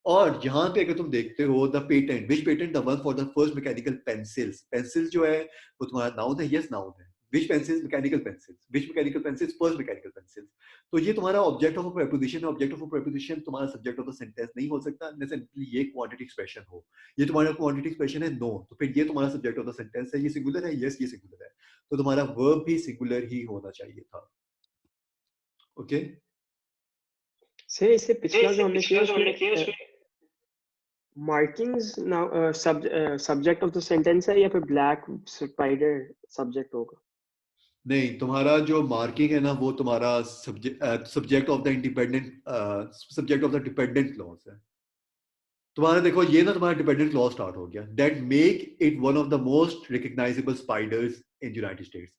और यहाँ पे अगर तुम देखते हो the patent, which patent, the one for the first mechanical pencils. Pencils जो है वो तुम्हारा नाउन है, यस नाउन है। Which pencils, mechanical pencils. Which mechanical pencils, first mechanical pencils. तो ये तुम्हारा ऑब्जेक्ट ऑफ अ प्रेपोजिशन है। ऑब्जेक्ट ऑफ अ प्रेपोजिशन तुम्हारा सब्जेक्ट ऑफ द सेंटेंस नहीं हो सकता unless and until ये क्वांटिटी एक्सप्रेशन हो। ये तुम्हारा क्वांटिटी एक्सप्रेशन है, नो, तो फिर ये तुम्हारा सब्जेक्ट ऑफ द सेंटेंस है। ये सिंगुलर है, यस ये सिंगुलर है, तो तुम्हारा वर्ब भी सिंगुलर ही होना चाहिए था। ओके, सर इससे पिछला जो हमने किया उसमें markings now subject of the sentence है या फिर ब्लैक स्पाइडर सब्जेक्ट होगा? नहीं, तुम्हारा जो मार्किंग है ना वो तुम्हारा subject of the independent, subject of the dependent clause है। तुम्हारा देखो ये ना तुम्हारा डिपेंडेंट क्लॉज स्टार्ट हो गया, that make it one of the most recognisable spiders in United states.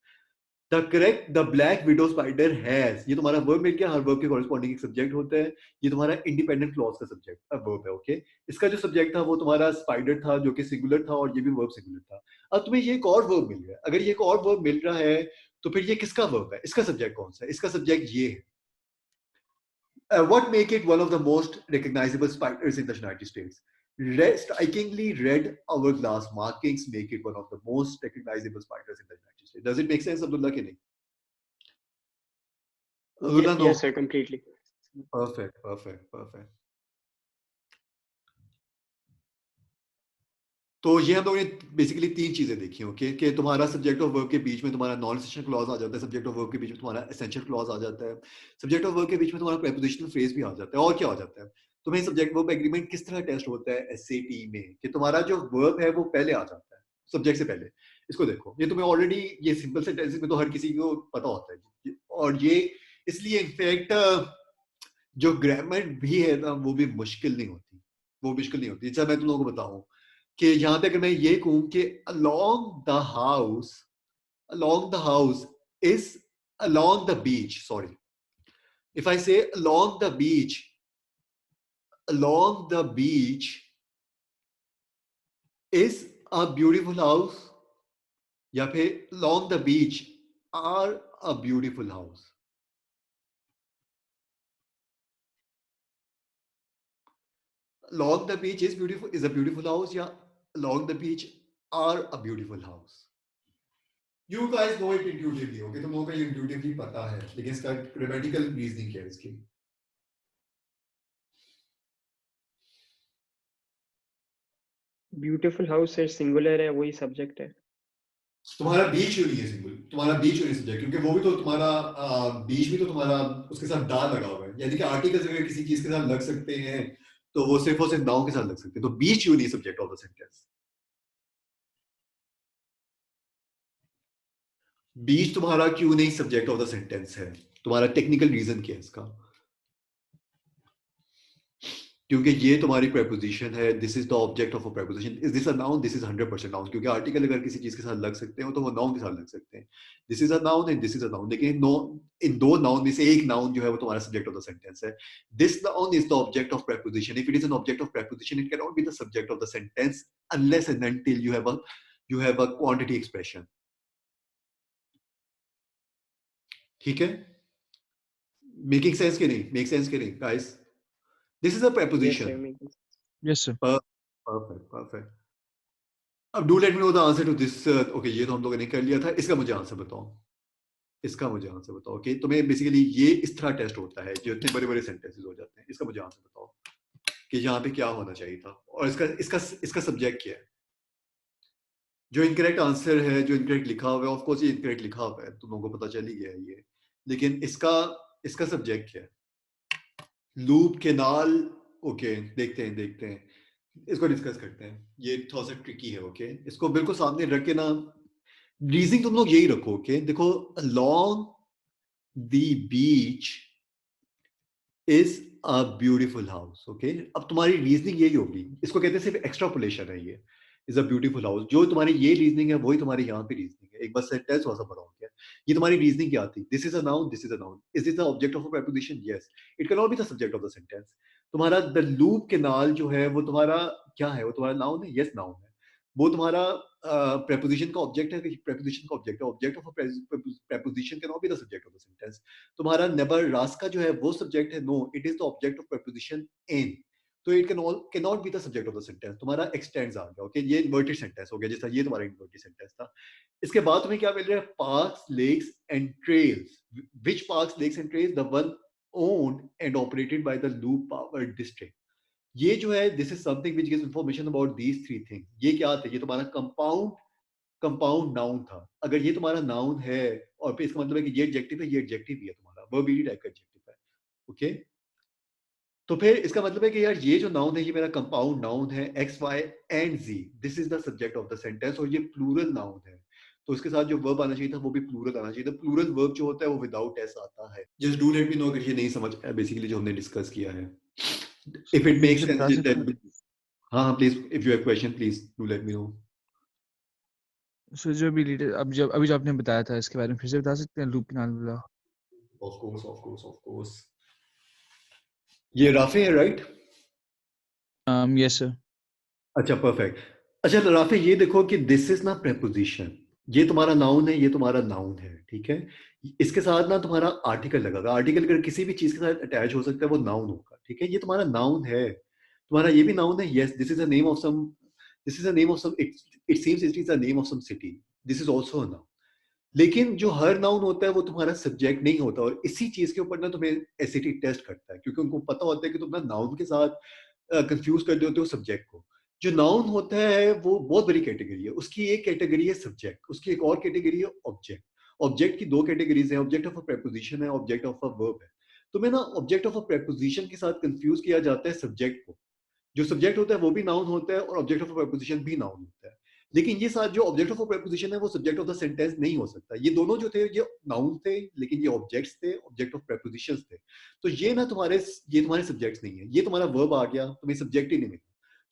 The correct, the black widow spider has, ये तुम्हारा वर्ब मिल गया। हर वर्ब के कॉरेस्पॉन्डिंग एक सब्जेक्ट होता है। ये तुम्हारा इंडिपेंडेंट क्लॉज का सब्जेक्ट वर्ब है। ओके, इसका जो सब्जेक्ट था वो तुम्हारा स्पाइडर था जो कि सिंगुलर था और ये भी वर्ब सिंगुलर था। अब तुम्हें ये एक और वर्ब मिल रहा है। अगर ये एक और वर्ब मिल रहा है तो फिर ये किसका वर्ब है, इसका सब्जेक्ट कौन सा है, इसका सब्जेक्ट ये है। What make it one of the most recognizable spiders in the United States? Strikingly red hourglass markings make it one of the most recognizable spiders in the United States. Does it make sense, Abdullah? Ki nahi? Abdullah, no. Yes sir, completely. Perfect, perfect, perfect. तो ये हम लोगों ने basically तीन चीजें देखी। Okay, कि तुम्हारा सब्जेक्ट ऑफ वर्ब के बीच में तुम्हारा नॉन एसेंशियल क्लॉज आ जाता है, सब्जेक्ट ऑफ वर्ब के बीच में तुम्हारा एसेंशियल क्लॉज आ जाता है, सब्जेक्ट ऑफ वर्ब के बीच में तुम्हारा प्रेपोजिशनल फ्रेज भी आ जाता है। और क्या आ जाता है, तुम्हें सब्जेक्ट वर्ब एग्रीमेंट किस तरह टेस्ट होता है एसएटी में, कि तुम्हारा जो वर्ब है वो पहले आ जाता है सब्जेक्ट से पहले। इसको देखो, ये तुम्हें ऑलरेडी ये सिंपल सेंटेंसेस में तो हर किसी को पता होता है। और ये इसलिए इनफैक्ट जो ग्रामर भी है ना वो भी मुश्किल नहीं होती, वो मुश्किल नहीं होती। जैसा मैं तुम लोगों को बताऊं कि यहाँ पे अगर मैं ये कहूँ कि along the house is along the beach, sorry, if I say along the beach is a beautiful house, या फिर along the beach are a beautiful house. Along the beach is a beautiful house, या along the beach are a beautiful house. You guys know it intuitively, okay? तुम लोगों को ये intuitively पता है, लेकिन इसका grammatical reasoning क्या है इसकी? ब्यूटीफुल हाउस है, सिंगुलर है, वही सब्जेक्ट है। तुम्हारा बीच क्यों नहीं है सिंगल? तुम्हारा बीच क्यों नहीं सब्जेक्ट? क्योंकि वो भी तो तुम्हारा बीच भी तो तुम्हारा उसके साथ डा लगा हुआ है, यानी कि आर्टिकल्स अगर किसी चीज के साथ लग सकते हैं तो वो सिर्फ और सिर्फ नाउन के साथ लग सकते हैं। तो बीच क्यों नहीं सब्जेक्ट ऑफ द सेंटेंस? बीच तुम्हारा क्यों नहीं सब्जेक्ट ऑफ द सेंटेंस है? तुम्हारा टेक्निकल रीजन क्या है इसका? क्योंकि ये तुम्हारी preposition है, this is the object of a preposition. Is this a noun? This is 100% noun. क्योंकि आर्टिकल अगर किसी चीज के साथ लग सकते हो तो वो नाउन के साथ लग सकते हैं. This is a noun and this is a noun. लेकिन इन दो नाउन में से एक नाउन जो है वो तुम्हारा subject of the sentence है. This noun is the object of preposition. If it is an object of preposition, it cannot be the subject of the sentence unless and until you have a quantity expression. ठीक है? Making sense के नहीं? Make sense के नहीं, guys? This is a preposition. Yes, sir. Perfect. अब do let me know the answer to this. Okay, ये तो हम लोगों ने कर लिया था. इसका मुझे आंसर बताओ. Okay, तो मैं बेसिकली ये इस तरह टेस्ट होता है जो इतने बड़े-बड़े सेंटेंसेस हो जाते हैं. इसका मुझे आंसर बताओ कि यहाँ पे क्या होना चाहिए था और इसका सब्जेक्ट क्या है. जो इनकरेक्ट आंसर है, जो इनकरेक्ट लिखा हुआ है, ऑफ कोर्स ये इनकरेक्ट लिखा हुआ है, तुम लोगों को पता चल ही गया है ये. लेकिन इसका सब्जेक्ट क्या है? Loop canal. ओके, देखते हैं इसको डिस्कस करते हैं. ये थोड़ा सा ट्रिकी है. ओके, इसको बिल्कुल सामने रख के ना रीजनिंग तुम लोग यही रखो. ओके, देखो, along the beach is a beautiful house. Okay, अब तुम्हारी रीजनिंग यही होगी. इसको कहते हैं सिर्फ एक्स्ट्रापोलेशन है. ये is a beautiful house. जो तुम्हारी ये रीजनिंग है वही तुम्हारी यहाँ पे रीजनिंग है. एक बार सेंटेंस थोड़ा सा बड़ा हो गया. ये तुम्हारी रीजनिंग क्या थी? This is a noun. Is this the object of a preposition? Yes. It cannot be the subject of the sentence. तुम्हारा the loop canal जो है वो तुम्हारा क्या है? वो तुम्हारा नाउन है. Yes, नाउन है. वो तुम्हारा preposition का ऑब्जेक्ट है. preposition का ऑब्जेक्ट है. Object of preposition cannot be the subject of the sentence. तुम्हारा Nebraska जो है वो सब्जेक्ट है. No, it is the object of preposition in. तो it cannot be the subject of the sentence. तुम्हारा extends आ गया. ओके, ये inverted sentence हो गया. जैसा ये तुम्हारा inverted sentence था. इसके बाद तुम्हें क्या मिल रहा है? Parks, lakes and trails. Which parks, lakes and trails? The one owned and operated by the Loop Power District. ये जो है, this is something which gives information about these three things. ये क्या था? ये तुम्हारा compound noun था. अगर ये तुम्हारा noun है और फिर इसका मतलब है कि ये adjective है, ये adjective ही है तुम्हारा. verb टाइप का adjective है. ओके, तो फिर इसका मतलब है कि यार ये जो नाउन है ये मेरा कंपाउंड नाउन है. X Y and Z, this is the subject of the sentence. और ये प्लूरल नाउन है, तो इसके साथ जो वर्ब आना चाहिए था वो भी प्लूरल आना चाहिए था. प्लूरल वर्ब जो होता है वो विदाउट एस आता है. Just do let me no अगर ये नहीं समझ आया बेसिकली जो हमने डिस्कस किया है. इफ इट मेक्स सेंस, हाँ please, if you have question please do let me know. So जो अभी जो आपने बताया था इसके बारे में फिर से बता सकते हैं? लूप कैनाल वाला. Of course. ये राफे है, राइट? Yes sir. अच्छा, परफेक्ट. अच्छा राफे, ये देखो कि दिस इज ना प्रेपोजिशन. ये तुम्हारा नाउन है, ये तुम्हारा नाउन है. ठीक है, इसके साथ ना तुम्हारा आर्टिकल लगेगा. आर्टिकल अगर किसी भी चीज के साथ अटैच हो सकता है वो नाउन होगा. ठीक है, ये तुम्हारा नाउन है. तुम्हारा ये भी नाउन है. Yes, this is a name of some it seems it is the name of some city. This is also a noun. लेकिन जो हर नाउन होता है वो तुम्हारा सब्जेक्ट नहीं होता. और इसी चीज के ऊपर ना तुम्हें एसएटी टेस्ट करता है, क्योंकि उनको पता होता है कि तुम ना नाउन के साथ कंफ्यूज कर देते हो सब्जेक्ट को. जो नाउन होता है वो बहुत बड़ी कैटेगरी है. उसकी एक कैटेगरी है सब्जेक्ट, उसकी एक और कैटेगरी है ऑब्जेक्ट. ऑब्जेक्ट की दो कैटेगरीज है. ऑब्जेक्ट ऑफ अ प्रेपोजिशन है, ऑब्जेक्ट ऑफ अ वर्ब है. तो मैं ना ऑब्जेक्ट ऑफ अ प्रेपोजिशन के साथ कंफ्यूज किया जाता है सब्जेक्ट को. जो सब्जेक्ट होता है वो भी नाउन होता है और ऑब्जेक्ट ऑफ अ प्रेपोजिशन भी नाउन होता है. लेकिन ये साथ जो ऑब्जेक्ट ऑफ अ प्रेपोजिशन है वो सब्जेक्ट ऑफ द सेंटेंस नहीं हो सकता. ये दोनों जो थे ये नाउन थे, लेकिन ये ऑब्जेक्ट्स थे, ऑब्जेक्ट ऑफ प्रेपोजिशंस थे. तो ये तुम्हारे सब्जेक्ट्स नहीं है. ये तुम्हारा वर्ब आ गया, तुम्हें सब्जेक्ट ही नहीं मिला.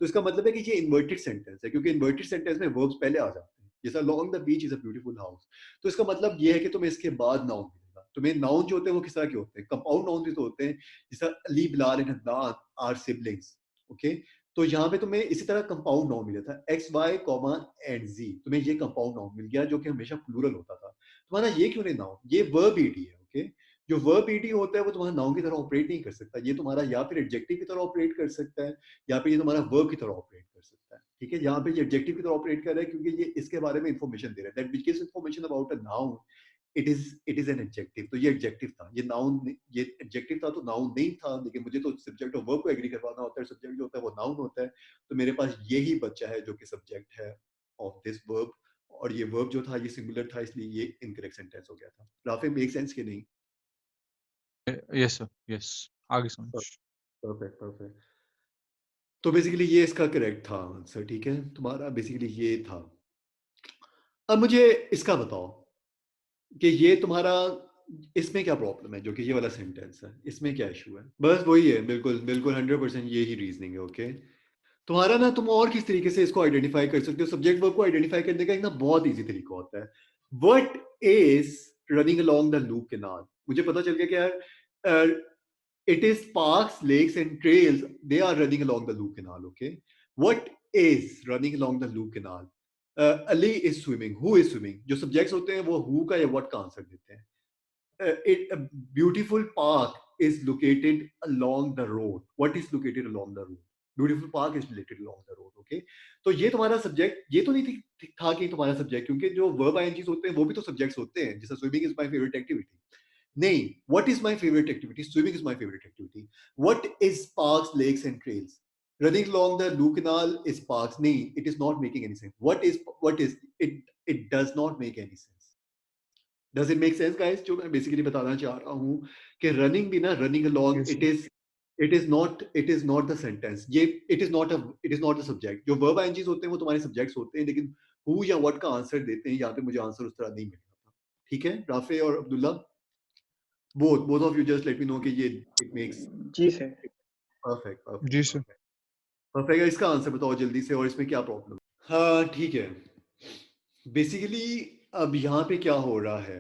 तो इसका मतलब है कि ये इन्वर्टेड सेंटेंस है, क्योंकि इन्वर्टेड सेंटेंस में वर्ब्स पहले आ जाते हैं, जैसा long the beach is a beautiful house. तो इसका मतलब ये है कि तुम्हें इसके बाद नाउन मिलेगा। तुम्हें नाउन जो होते हैं वो किस तरह के होते हैं, कंपाउंड नाउन भी तो होते हैं, जैसा Ali Bilal and Adnan are siblings. Okay, तो यहाँ पे तुम्हें इसी तरह कंपाउंड नाउन मिला था, एक्स वाई कॉमा एंड जी, तुम्हें ये कंपाउंड नाउन मिल गया जो कि हमेशा प्लूरल होता था। तुम्हारा ये क्यों नहीं नाउन, ये वर्ब ईडी है। ओके, जो वर्ब ईडी होता है वो तुम्हारा नाउन की तरह ऑपरेट नहीं कर सकता, ये तुम्हारा या फिर एडजेक्टिव की तरह ऑपरेट कर सकता है या फिर ये तुम्हारा वर्ब की तरह ऑपरेट कर सकता है। ठीक है, यहाँ पे ये एडजेक्टिव की तरह ऑपरेट कर रहा है क्योंकि ये इसके बारे में इंफॉर्मेशन दे रहा है, that which gives information about a noun, it is an adjective. तो ये एडजेक्टिव था, ये नाउन, ये एडजेक्टिव था तो नाउन नहीं था, लेकिन मुझे तो सब्जेक्ट और वर्ब को एग्री करवाना होता है, सब्जेक्ट जो होता है वो नाउन होता है। तो मेरे पास यही बच्चा है जो कि सब्जेक्ट है ऑफ दिस वर्ब, और ये वर्ब जो था ये सिंगुलर था, इसलिए ये इनकरेक्ट सेंटेंस हो गया था। राफे मेक सेंस कि नहीं? यस सर, यस, आगे समझ। Perfect perfect. तो बेसिकली ये इसका करेक्ट था आंसर। ठीक है, तुम्हारा बेसिकली ये था। अब मुझे इसका बताओ कि ये तुम्हारा, इसमें क्या प्रॉब्लम है, जो कि ये वाला सेंटेंस है, इसमें क्या इशू है? बस वही है, बिल्कुल बिल्कुल 100% यही रीजनिंग है। ओके, तुम्हारा ना, तुम और किस तरीके से इसको आइडेंटिफाई कर सकते हो? सब्जेक्ट वर्ब को आइडेंटिफाई करने का एक ना बहुत इजी तरीका होता है। What is running along the loop canal? मुझे पता चल गया कि यार it is parks, lakes and trails, they are running along the loop canal. Okay, what is running along the loop canal? Ali is swimming, who is swimming? जो subjects होते हैं वो who का या what का आंसर देते हैं। A beautiful park is located along the road. What is located along the road? Beautiful park is located along the road. Okay, तो ये तुम्हारा सब्जेक्ट, ये तो नहीं था कि तुम्हारा सब्जेक्ट, क्योंकि जो वर्ब आईएनजीस होते हैं वो भी तो सब्जेक्ट्स होते हैं, जैसे swimming is my favourite activity. नहीं, what is my favorite activity? Swimming is my favorite activity. What is parks, lakes and trails? Running along the Loo Canal is parks. नहीं, it is not making any sense. What is it? It does not make any sense. Does it make sense, guys? जो मैं basically बताना चाह रहा हूँ कि running भी ना, running along, Yes, it is not the sentence. ये it is not the subject. जो verb INGs होते हैं वो तुम्हारे subjects होते हैं, लेकिन who या what का आंसर देते हैं, यहाँ पे मुझे आंसर उस तरह नहीं मिल रहा था। ठीक है, राफे और Abdullah, both of you just let me know कि ये it makes जी सर। perfect perfect जी सर। perfect perfect है। इसका आंसर बताओ जल्दी से, और इसमें क्या प्रॉब्लम? हाँ ठीक है, बेसिकली अब यहाँ पे क्या हो रहा है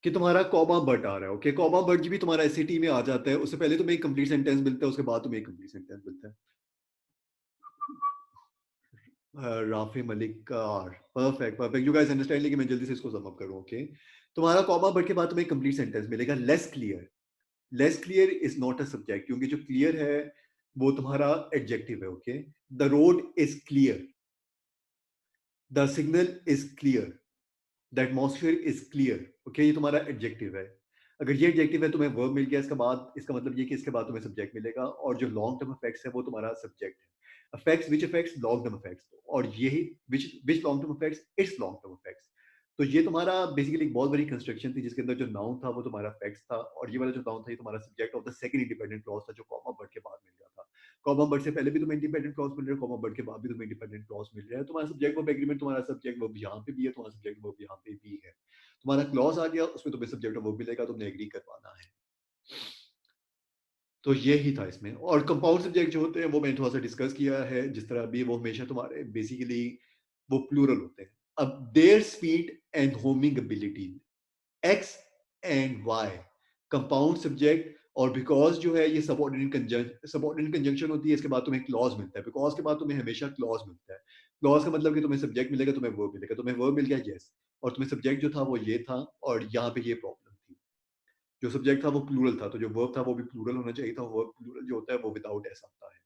कि तुम्हारा कॉमा बट आ रहा है। ओके, कॉमा बट भी तुम्हारा एसएटी में आ जाता है, उससे पहले तुम्हें एक कंप्लीट सेंटेंस मिलता है, उसके बाद तुम्हें एक कंप्लीट सेंटेंस मिलता है। Rafe Malik car, perfect perfect, you guys understand, लेकिन मैं जल्दी से इसको सम अप करूं। ओके, तुम्हारा कॉमा बट के बाद तुम्हें कंप्लीट सेंटेंस मिलेगा, less clear. Less clear is not a subject, क्योंकि जो क्लियर है वो तुम्हारा एडजेक्टिव है। Okay, the road is clear, the signal is clear, the atmosphere is clear. Okay, ये तुम्हारा एडजेक्टिव है। अगर ये एडजेक्टिव है, तुम्हें वर्ब मिल गया, इसका बाद, इसका मतलब ये कि इसके बाद तुम्हें सब्जेक्ट मिलेगा, और जो लॉन्ग टर्म इफेक्ट्स है वो तुम्हारा सब्जेक्ट है। Affects, which affects long term effects, और यही which long term effects it's long term effects. तो ये तुम्हारा बेसिकली एक बहुत बड़ी कंस्ट्रक्शन थी, जिसके अंदर जो नाउन था वो तुम्हारा फैक्ट्स था, और ये वाला जो नाउन था ये तुम्हारा subject of the second independent clause था, जो कॉमा बट के बाद मिल गया था। कॉमा बट से पहले भी तुम्हें इंडिपेंडेंट क्लॉज मिल रहा है, कॉमा बट के बाद भी तुम्हें इंडिपेंडेंट क्लॉज मिल रहा है। तुम्हारा सब्जेक्ट वर्ब एग्रीमेंट, तुम्हारा सब्जेक्ट वर्ब यहाँ पे भी है, तुम्हारा सब्जेक्ट वर्ब यहाँ पे भी है। तुम्हारा क्लॉज आ गया, उसमें तुम्हें सब्जेक्ट वर्ब मिलेगा, तुमने एग्री करवाना है। तो ये ही था इसमें। और कंपाउंड सब्जेक्ट जो होते हैं वो मैंने थोड़ा सा डिस्कस किया है, जिस तरह भी वो हमेशा तुम्हारे बेसिकली वो प्लूरल होते हैं। अब there speed and homing ability, X and Y, compound subject, और बिकॉज जो है ये सबऑर्डिनेट कंजंक्शन होती है, इसके बाद तुम्हें क्लॉज मिलता है, बिकॉज के बाद तुम्हें हमेशा क्लॉज मिलता है। क्लॉज का मतलब कि तुम्हें सब्जेक्ट मिलेगा, तुम्हें वर्ब मिलेगा, तुम्हें वर्ब मिल गया यस, और तुम्हें सब्जेक्ट जो था वो ये था, और यहाँ पे ये प्रॉब्लम थी, जो सब्जेक्ट था वो प्लूरल था, तो जो वर्ब था वो भी प्लूरल होना चाहिए था। वर्ब प्लूरल जो होता है वो विदाउट एस आता है।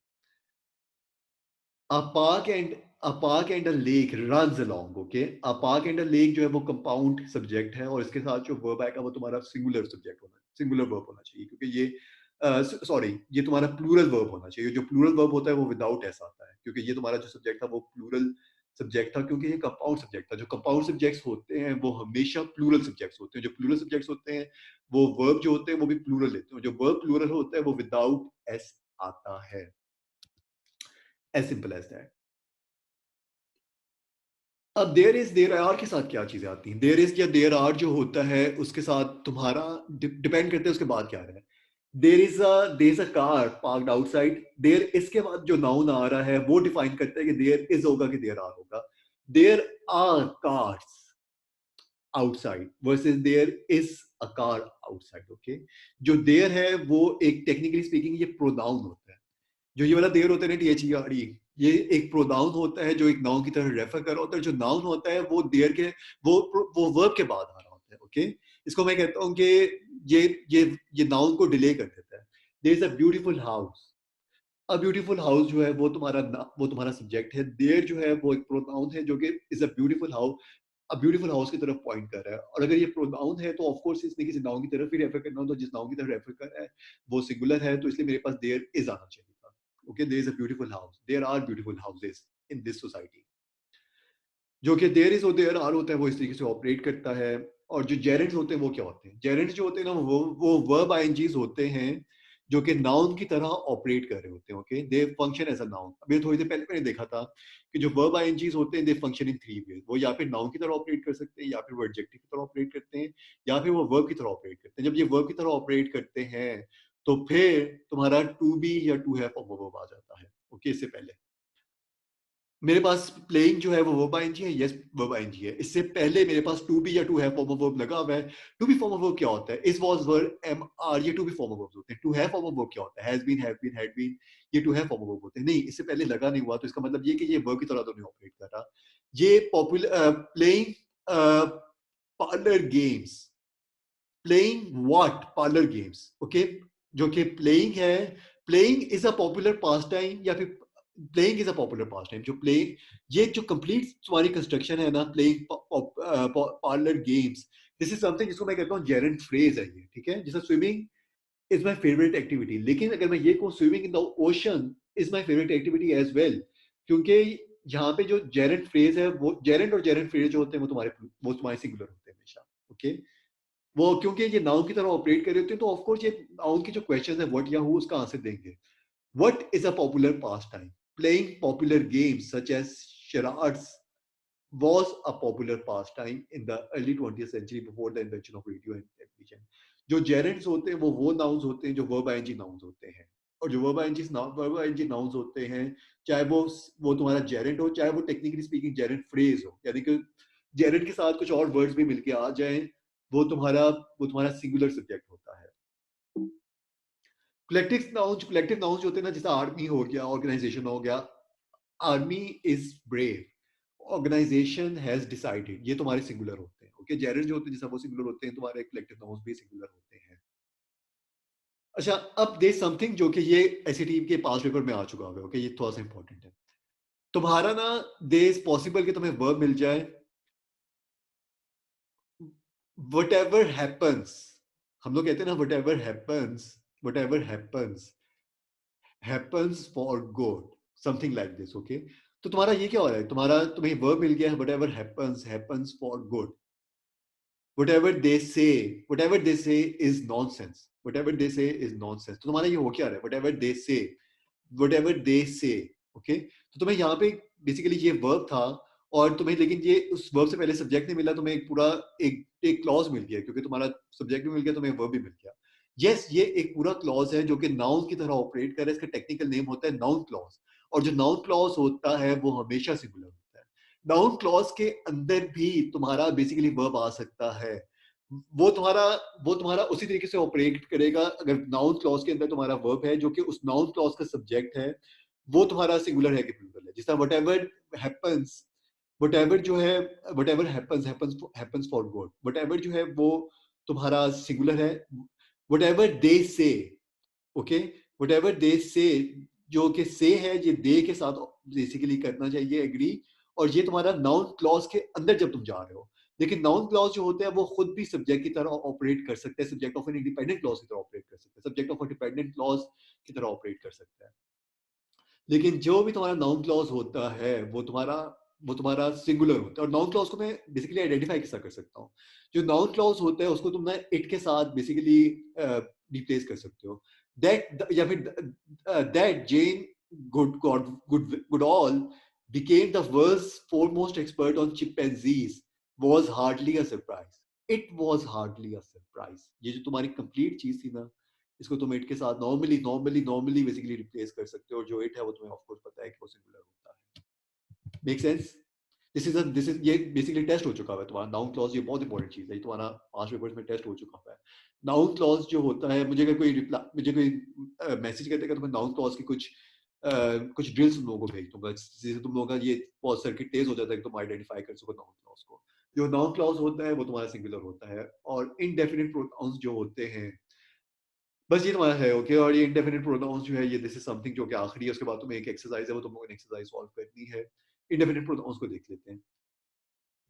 A park and a lake runs along. Okay, a park and a lake जो है वो कंपाउंड सब्जेक्ट है, और इसके साथ जो वर्ब आएगा वो तुम्हारा सिंगुलर सब्जेक्ट होना, सिंगुलर वर्ब होना चाहिए, क्योंकि ये सॉरी ये तुम्हारा प्लूरल वर्ब होना चाहिए। जो प्लूरल वर्ब होता है वो विदाउट एस आता है, क्योंकि ये तुम्हारा जो सब्जेक्ट था वो प्लूरल सब्जेक्ट था, क्योंकि ये कंपाउंड सब्जेक्ट था। जो कंपाउंड सब्जेक्ट्स होते हैं वो हमेशा प्लूरल सब्जेक्ट्स होते हैं। जो प्लूरल सब्जेक्ट्स होते हैं वो वर्ब जो होते हैं वो भी प्लूरल लेते हैं। जो वर्ब प्लूरल होता है वो विदाउट एस आता है, एज सिंपल एज दैट। अब देयर आर के साथ क्या चीजें आती हैं? देयर इज या देयर आर जो होता है उसके साथ तुम्हारा डिपेंड करता है उसके बाद क्या आ रहा है। there is a car parked outside. There इसके बाद जो noun आ रहा है वो define करता है कि there is होगा कि there are होगा. There are cars outside versus there is a car outside. Okay, जो there है वो एक technically speaking ये pronoun होता है. जो ये वाला there होता है ना THERE, ये एक pronoun होता है जो एक noun की तरह refer कर रहा होता है. जो noun होता है वो there के वो verb के बाद आ रहा होता है. Okay, इसको मैं कहता हूँ कि ये noun को delay कर देता है. There is a beautiful house. A beautiful house जो है वो तुम्हारा subject है. There जो है वो एक pronoun है जो कि is a beautiful house. A beautiful house की तरफ पॉइंट कर रहा है. और अगर ये प्रोनाउन है तो ऑफ कोर्स इसने किसी नाउन की तरफ ही रेफर करना हो, तो जिस नाउन की तरफ रेफर कर रहा है वो सिंगुलर है, तो इसलिए मेरे पास देयर इज आना चाहिए था. Okay, there is a beautiful house, there are beautiful houses in this society. जो कि देयर इज और देयर आर होता है वो इस तरीके से ऑपरेट करता है. और जो जेरेंट्स होते हैं वो क्या होते हैं? जेरेंट्स जो होते हैं ना वो वर्ब आईएनजीज होते हैं जो कि नाउन की तरह ऑपरेट कर रहे होते हैं. Okay, they function as a noun. अभी थोड़ी देर पहले मैंने देखा था कि जो वर्ब आईएनजीज होते हैं दे फंक्शन इन 3 वेज. वो या फिर नाउन की तरह ऑपरेट कर सकते हैं, या फिर वो एडजेक्टिव की तरह ऑपरेट करते हैं, या फिर वो वर्ब की तरह ऑपरेट करते हैं. जब ये वर्ब की तरह ऑपरेट करते हैं तो फिर तुम्हारा टू बी या टू हैव ऑफ वर्ब आ जाता है. ओके, इससे पहले मेरे पास प्लेइंग जो है वो वर्ब आईएनजी है. यस, वर्ब आईएनजी है. इससे पहले मेरे पास टू बी या to have form of verb लगा हुआ है. To be form of verb क्या होता है? Is, was, were, am, are, ये to be form of verbs होते हैं. To have form of verb क्या होता है? Has been, have been, had been, ये to have form of verb होते हैं. नहीं, इससे पहले लगा नहीं हुआ, तो इसका मतलब ये कि ये वर्ब की तरह तो नहीं ऑपरेट कर रहा. ये popular playing parlour games. Playing what? Parlour games. Okay, जो कि प्लेइंग है. Playing is a popular pass time, या फिर playing is a popular pass time. जो प्लेइंग, ये जो कंप्लीट तुम्हारी कंस्ट्रक्शन है ना, playing parlour games, this is something जिसको मैं कहता हूँ जेरेंट फ्रेज है ये. ठीक है, जैसे swimming is my favourite activity. लेकिन अगर मैं ये कहूँ swimming in the ocean is my favourite activity as well, क्योंकि यहाँ पे जो जेरेंट फ्रेज है वो जेरेंट और जेरेंट फ्रेज जो होते हैं वो तुम्हारे सिंगुलर होते हैं हमेशा. ओके, वो क्योंकि ये नाउन की तरह ऑपरेट कर रहे होते हैं, तो ऑफ कोर्स ये नाउन की जो क्वेश्चन है व्हाट या हु, उसका आंसर देंगे. What is a popular pastime? Playing popular games such as charades was a popular pastime in the early 20th century before the invention of radio and television. जो gerunds होते हैं वो nouns होते हैं जो verb ing nouns होते हैं. और जो verb ing nouns होते हैं, चाहे वो तुम्हारा gerund हो, चाहे वो technically speaking gerund phrase हो, यानी कि gerund के साथ कुछ और words भी मिलके आ जाएं, वो तुम्हारा singular subject होता है. कलेक्टिव नाउन्स होते हैं ना, जैसे आर्मी हो गया, ऑर्गेनाइजेशन हो गया. Army is brave, organisation has decided, ये तुम्हारे सिंगुलर होते हैं. ओके, जेरेंट जो होते हैं जैसा वो सिंगुलर होते हैं, तुम्हारे कलेक्टिव नाउन्स भी सिंगुलर होते हैं. अच्छा, अब दे समथिंग जो कि ये एसएटी के पास पेपर में आ चुका है. ओके, ये थोड़ा सा इंपॉर्टेंट है. तुम्हारा ना दे इज पॉसिबल कि तुम्हें वर्ब मिल जाए. whatever happens, हम लोग कहते हैं ना whatever happens for good, something like this. Okay, तो तुम्हारा ये क्या हो रहा है? तुम्हें वर्ब मिल गया है whatever happens for good. whatever they say is nonsense. तो तुम्हारा ये हो क्या रहा है? whatever they say. Okay, तो तुम्हें यहाँ पे बेसिकली ये वर्ब था, और तुम्हें लेकिन ये उस वर्ब से पहले सब्जेक्ट नहीं मिला, तुम्हें एक पूरा एक क्लॉज मिल गया, क्योंकि तुम्हारा सब्जेक्ट भी मिल गया, तुम्हें वर्ब भी मिल गया. यस, ये एक पूरा क्लॉज है जो कि नाउन की तरह ऑपरेट कर रहा है. इसका टेक्निकल नेम होता है नाउन क्लॉज. और जो नाउन क्लॉज होता है वो हमेशा सिंगुलर होता है. नाउन क्लॉज के अंदर भी तुम्हारा बेसिकली वर्ब आ सकता है. वो तुम्हारा उसी तरीके से ऑपरेट करेगा. अगर नाउन क्लॉज के अंदर तुम्हारा वर्ब है जो कि उस नाउन क्लॉज का सब्जेक्ट है, वो तुम्हारा सिंगुलर है कि प्लूरल है. जिस तरह whatever जो है whatever happens for good, whatever जो है वो तुम्हारा सिंगुलर है. whatever they say, okay, whatever they say जो कि से है, ये दे के साथ बेसिकली करना चाहिए एग्री. और ये तुम्हारा नाउन क्लॉज के अंदर जब तुम जा रहे हो. लेकिन नाउन क्लॉज जो होते हैं वो खुद भी सब्जेक्ट की तरह ऑपरेट कर सकते हैं, subject of an independent clause की तरह ऑपरेट कर सकते हैं, subject of a dependent clause की तरह ऑपरेट कर सकते हैं. लेकिन जो भी तुम्हारा नाउन क्लॉज होता है वो तुम्हारा सिंगुलर होता है. और नाउन क्लॉज को मैं बेसिकली आइडेंटिफाई कैसा कर सकता हूँ? जो नाउन क्लॉज होता है उसको तुम ना इट के साथ बेसिकली रिप्लेस कर सकते हो. दैट या फिर that Jane Goodall became the world's foremost expert on chimpanzees was hardly a surprise. It was hardly a surprise. ये जो तुम्हारी कंप्लीट चीज थी ना, इसको तुम इट के साथ नॉर्मली बेसिकली रिप्लेस कर सकते हो, और जो इट है वो तुम्हें ऑफ कोर्स पता है कि वो सिंगुलर होता है। Make sense? दिस इज ये बेसिकली टेस्ट हो चुका है तुम्हारा नाउन क्लॉज, ये बहुत इंपॉर्टेंट चीज है, ये तुम्हारा 5 पेपर्स में टेस्ट हो चुका है। नाउन क्लॉज जो होता है, मुझे अगर कोई मैसेज करते हैं तो मैं नाउन क्लॉज की कुछ ड्रिल्स तुम लोगों को भेज दूंगा, जिससे तुम लोगों का ये बहुत सर्किट तेज हो जाता है कि तुम आइडेंटिफाई कर सको नाउन क्लॉज को। जो नाउन क्लॉज होता है वो तुम्हारा सिंगुलर होता है, और इनडेफिनिट प्रोनाउंस जो होते हैं, बस ये तुम्हारा है। ओके, और ये इनडेफिनिट प्रोनाउंस जो है, ये दिस इज समथिंग जो कि आखिरी है, उसके बाद तुम्हें एक एक्सरसाइज है, वो तुम लोगों ने एक्सरसाइज सॉल्व करनी है। इनडेफिनिट प्रोनाउंस को देख लेते हैं।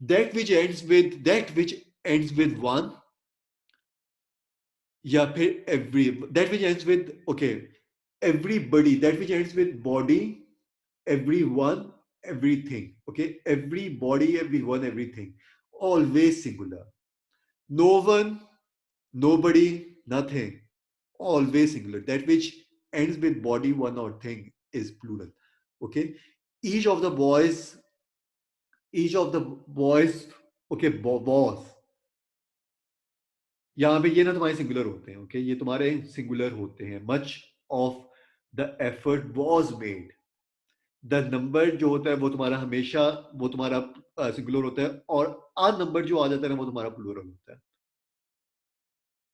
that which ends with one, या फिर that which ends with, okay, everybody, that which ends with body, everyone, everything, okay, everybody, everyone, everything, always singular. No one, nobody, nothing, always singular. That which ends with body, one, or thing is plural. Okay, each of the boys, okay, boss, यहाँ पे ये ना तुम्हारे singular होते हैं। Okay, ये तुम्हारे singular होते हैं। Much of the effort was made, the number जो होता है वो तुम्हारा हमेशा वो तुम्हारा सिंगुलर होता है, और आ नंबर जो आ जाता है ना वो तुम्हारा प्लूरल होता है।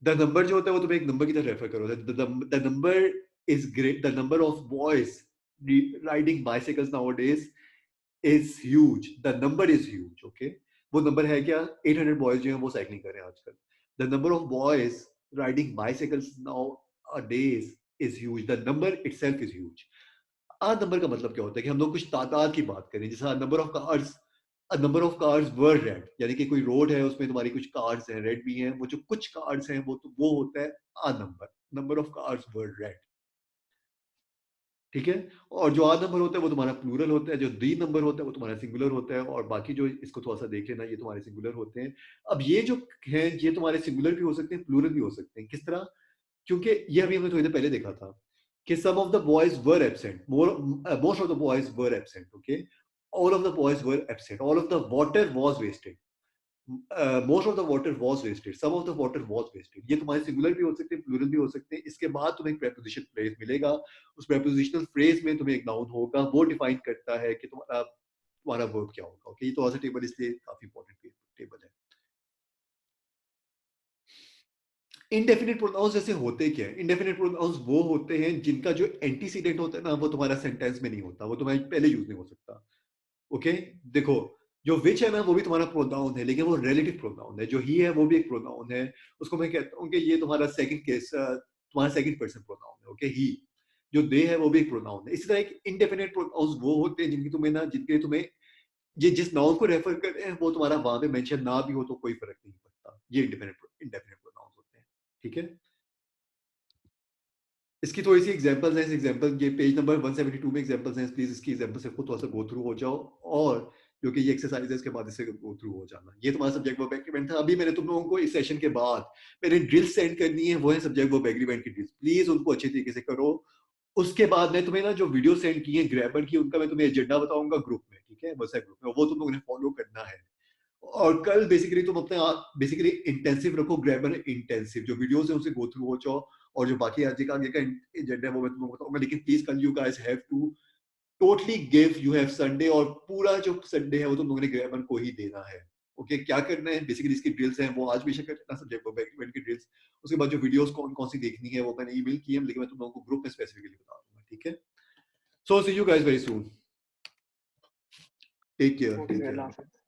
द नंबर जो होता है वो तुम्हें एक नंबर की तरह रेफर करो। The number is great, the number of boys riding bicycles nowadays is huge, the number is huge. Okay, वो नंबर है क्या? 800 बॉयज जो हैं वो साइकिलिंग कर रहे हैं आजकल। The number of boys riding bicycles nowadays is huge, the number itself is huge. A number का मतलब क्या होता है कि हम लोग कुछ तादाद की बात करें, जैसे number of cars were red, यानी कि कोई रोड है उसमें तुम्हारी कुछ कार्स हैं, रेड भी हैं, वो जो कुछ कार्स हैं वो होता है a number of cars were red. ठीक है, और जो आध नंबर होता है वो तुम्हारा प्लूरल होता है, जो दी नंबर होता है वो तुम्हारा सिंगुलर होता है, और बाकी जो इसको थोड़ा सा देख लेना, ये तुम्हारे सिंगुलर होते हैं। अब ये जो हैं ये तुम्हारे सिंगुलर भी हो सकते हैं, प्लूरल भी हो सकते हैं। किस तरह? क्योंकि ये अभी हमने थोड़ी देर पहले देखा था कि some of the boys were absent, most of the boys were absent, okay, all of the boys were absent, all of the water was wasted, most of the water was wasted, some of the water was wasted। ये तुम्हारे singular भी हो सकते हैं, plural भी हो सकते हैं। इसके बाद तुम्हें एक प्रेपोजिशन फ्रेज मिलेगा, उस प्रेपोजिशनल फ्रेज में तुम्हें एक नाउन होगा, वो डिफाइन करता है कि तुम्हारा वर्ब क्या होगा। ओके, ये तो ऐसा टेबल इसलिए काफी इंपॉर्टेंट टेबल है। इनडेफिनिट प्रोनाउंस जैसे होते क्या है? इनडेफिनिट प्रोनाउंस वो होते हैं जिनका जो एंटीसीडेंट होता है ना वो तुम्हारा सेंटेंस में नहीं होता, वो तुम्हारे पहले यूज नहीं हो सकता। ओके, देखो, जो विच है ना वो भी तुम्हारा प्रोनाउन है, लेकिन वो रिलेटिव प्रोनाउन है। जो ही है वो भी एक प्रोनाउन है, उसको मैं कहता हूँ कि ये तुम्हारा सेकंड केस, तुम्हारा सेकंड पर्सन प्रोनाउन है। ओके, ही जो दे है वो भी एक प्रोनाउन है। इसी तरह एक इंडेफिनिट प्रोनाउंस वो होते हैं जिनके तुम्हें ये जिस नाउन को रेफर कर रहे हैं वो तुम्हारा वहां पे मेंशन ना भी हो तो कोई फर्क नहीं पड़ता। ये इंडेफिनिट प्रोनाउंस होते हैं। ठीक है, इसकी थोड़ी सी एग्जांपल्स हैं। इस एग्जांपल ये पेज नंबर 172 में एग्जांपल्स हैं, प्लीज इसकी एग्जांपल से खुद थोड़ा सा गो थ्रू हो जाओ, और क्योंकि ये एक्सरसाइज है इसके बाद इससे गो थ्रू हो जाना। ये तुम्हारा सब्जेक्ट वर्ब एग्रीमेंट था। अभी मैंने तुम लोगों को इस सेशन के बाद मैंने ड्रिल सेंड करनी है, वो है सब्जेक्ट वर्ब एग्रीमेंट की ड्रिल्स। प्लीज उनको अच्छे तरीके से करो। उसके बाद मैं तुम्हें ना जो वीडियो सेंड की है ग्रामर की, उनका मैं तुम्हें एजेंडा बताऊंगा ग्रुप में। ठीक है, व्हाट्सएप ग्रुप में, वो तुम लोगों ने फॉलो करना है। और कल बेसिकली तुम अपने बेसिकली इंटेंसिव रखो, ग्रामर इंटेंसिव, जो वीडियोस है उसे गो थ्रू हो जाओ, और जो बाकी आज का आगे का एजेंडा है वो मैं तुमको बताऊंगा। लेकिन प्लीज कल you guys have to totally give, you have Sunday, और पूरा जो संडे है वो तुम लोगों ने ग्रामर को ही देना है। ओके, क्या करना है बेसिकली, इसकी ड्रिल्स हैं वो आज बेशक करना, सब्जेक्ट वर्ब एग्रीमेंट की ड्रिल्स। उसके बाद जो वीडियोस कौन कौन सी देखनी है वो मैंने ईमेल की है, लेकिन मैं तुम लोगों को ग्रुप में स्पेसिफिकली बता दूंगा। ठीक है, so see you guys very soon, take care. Okay, Allah Hafiz.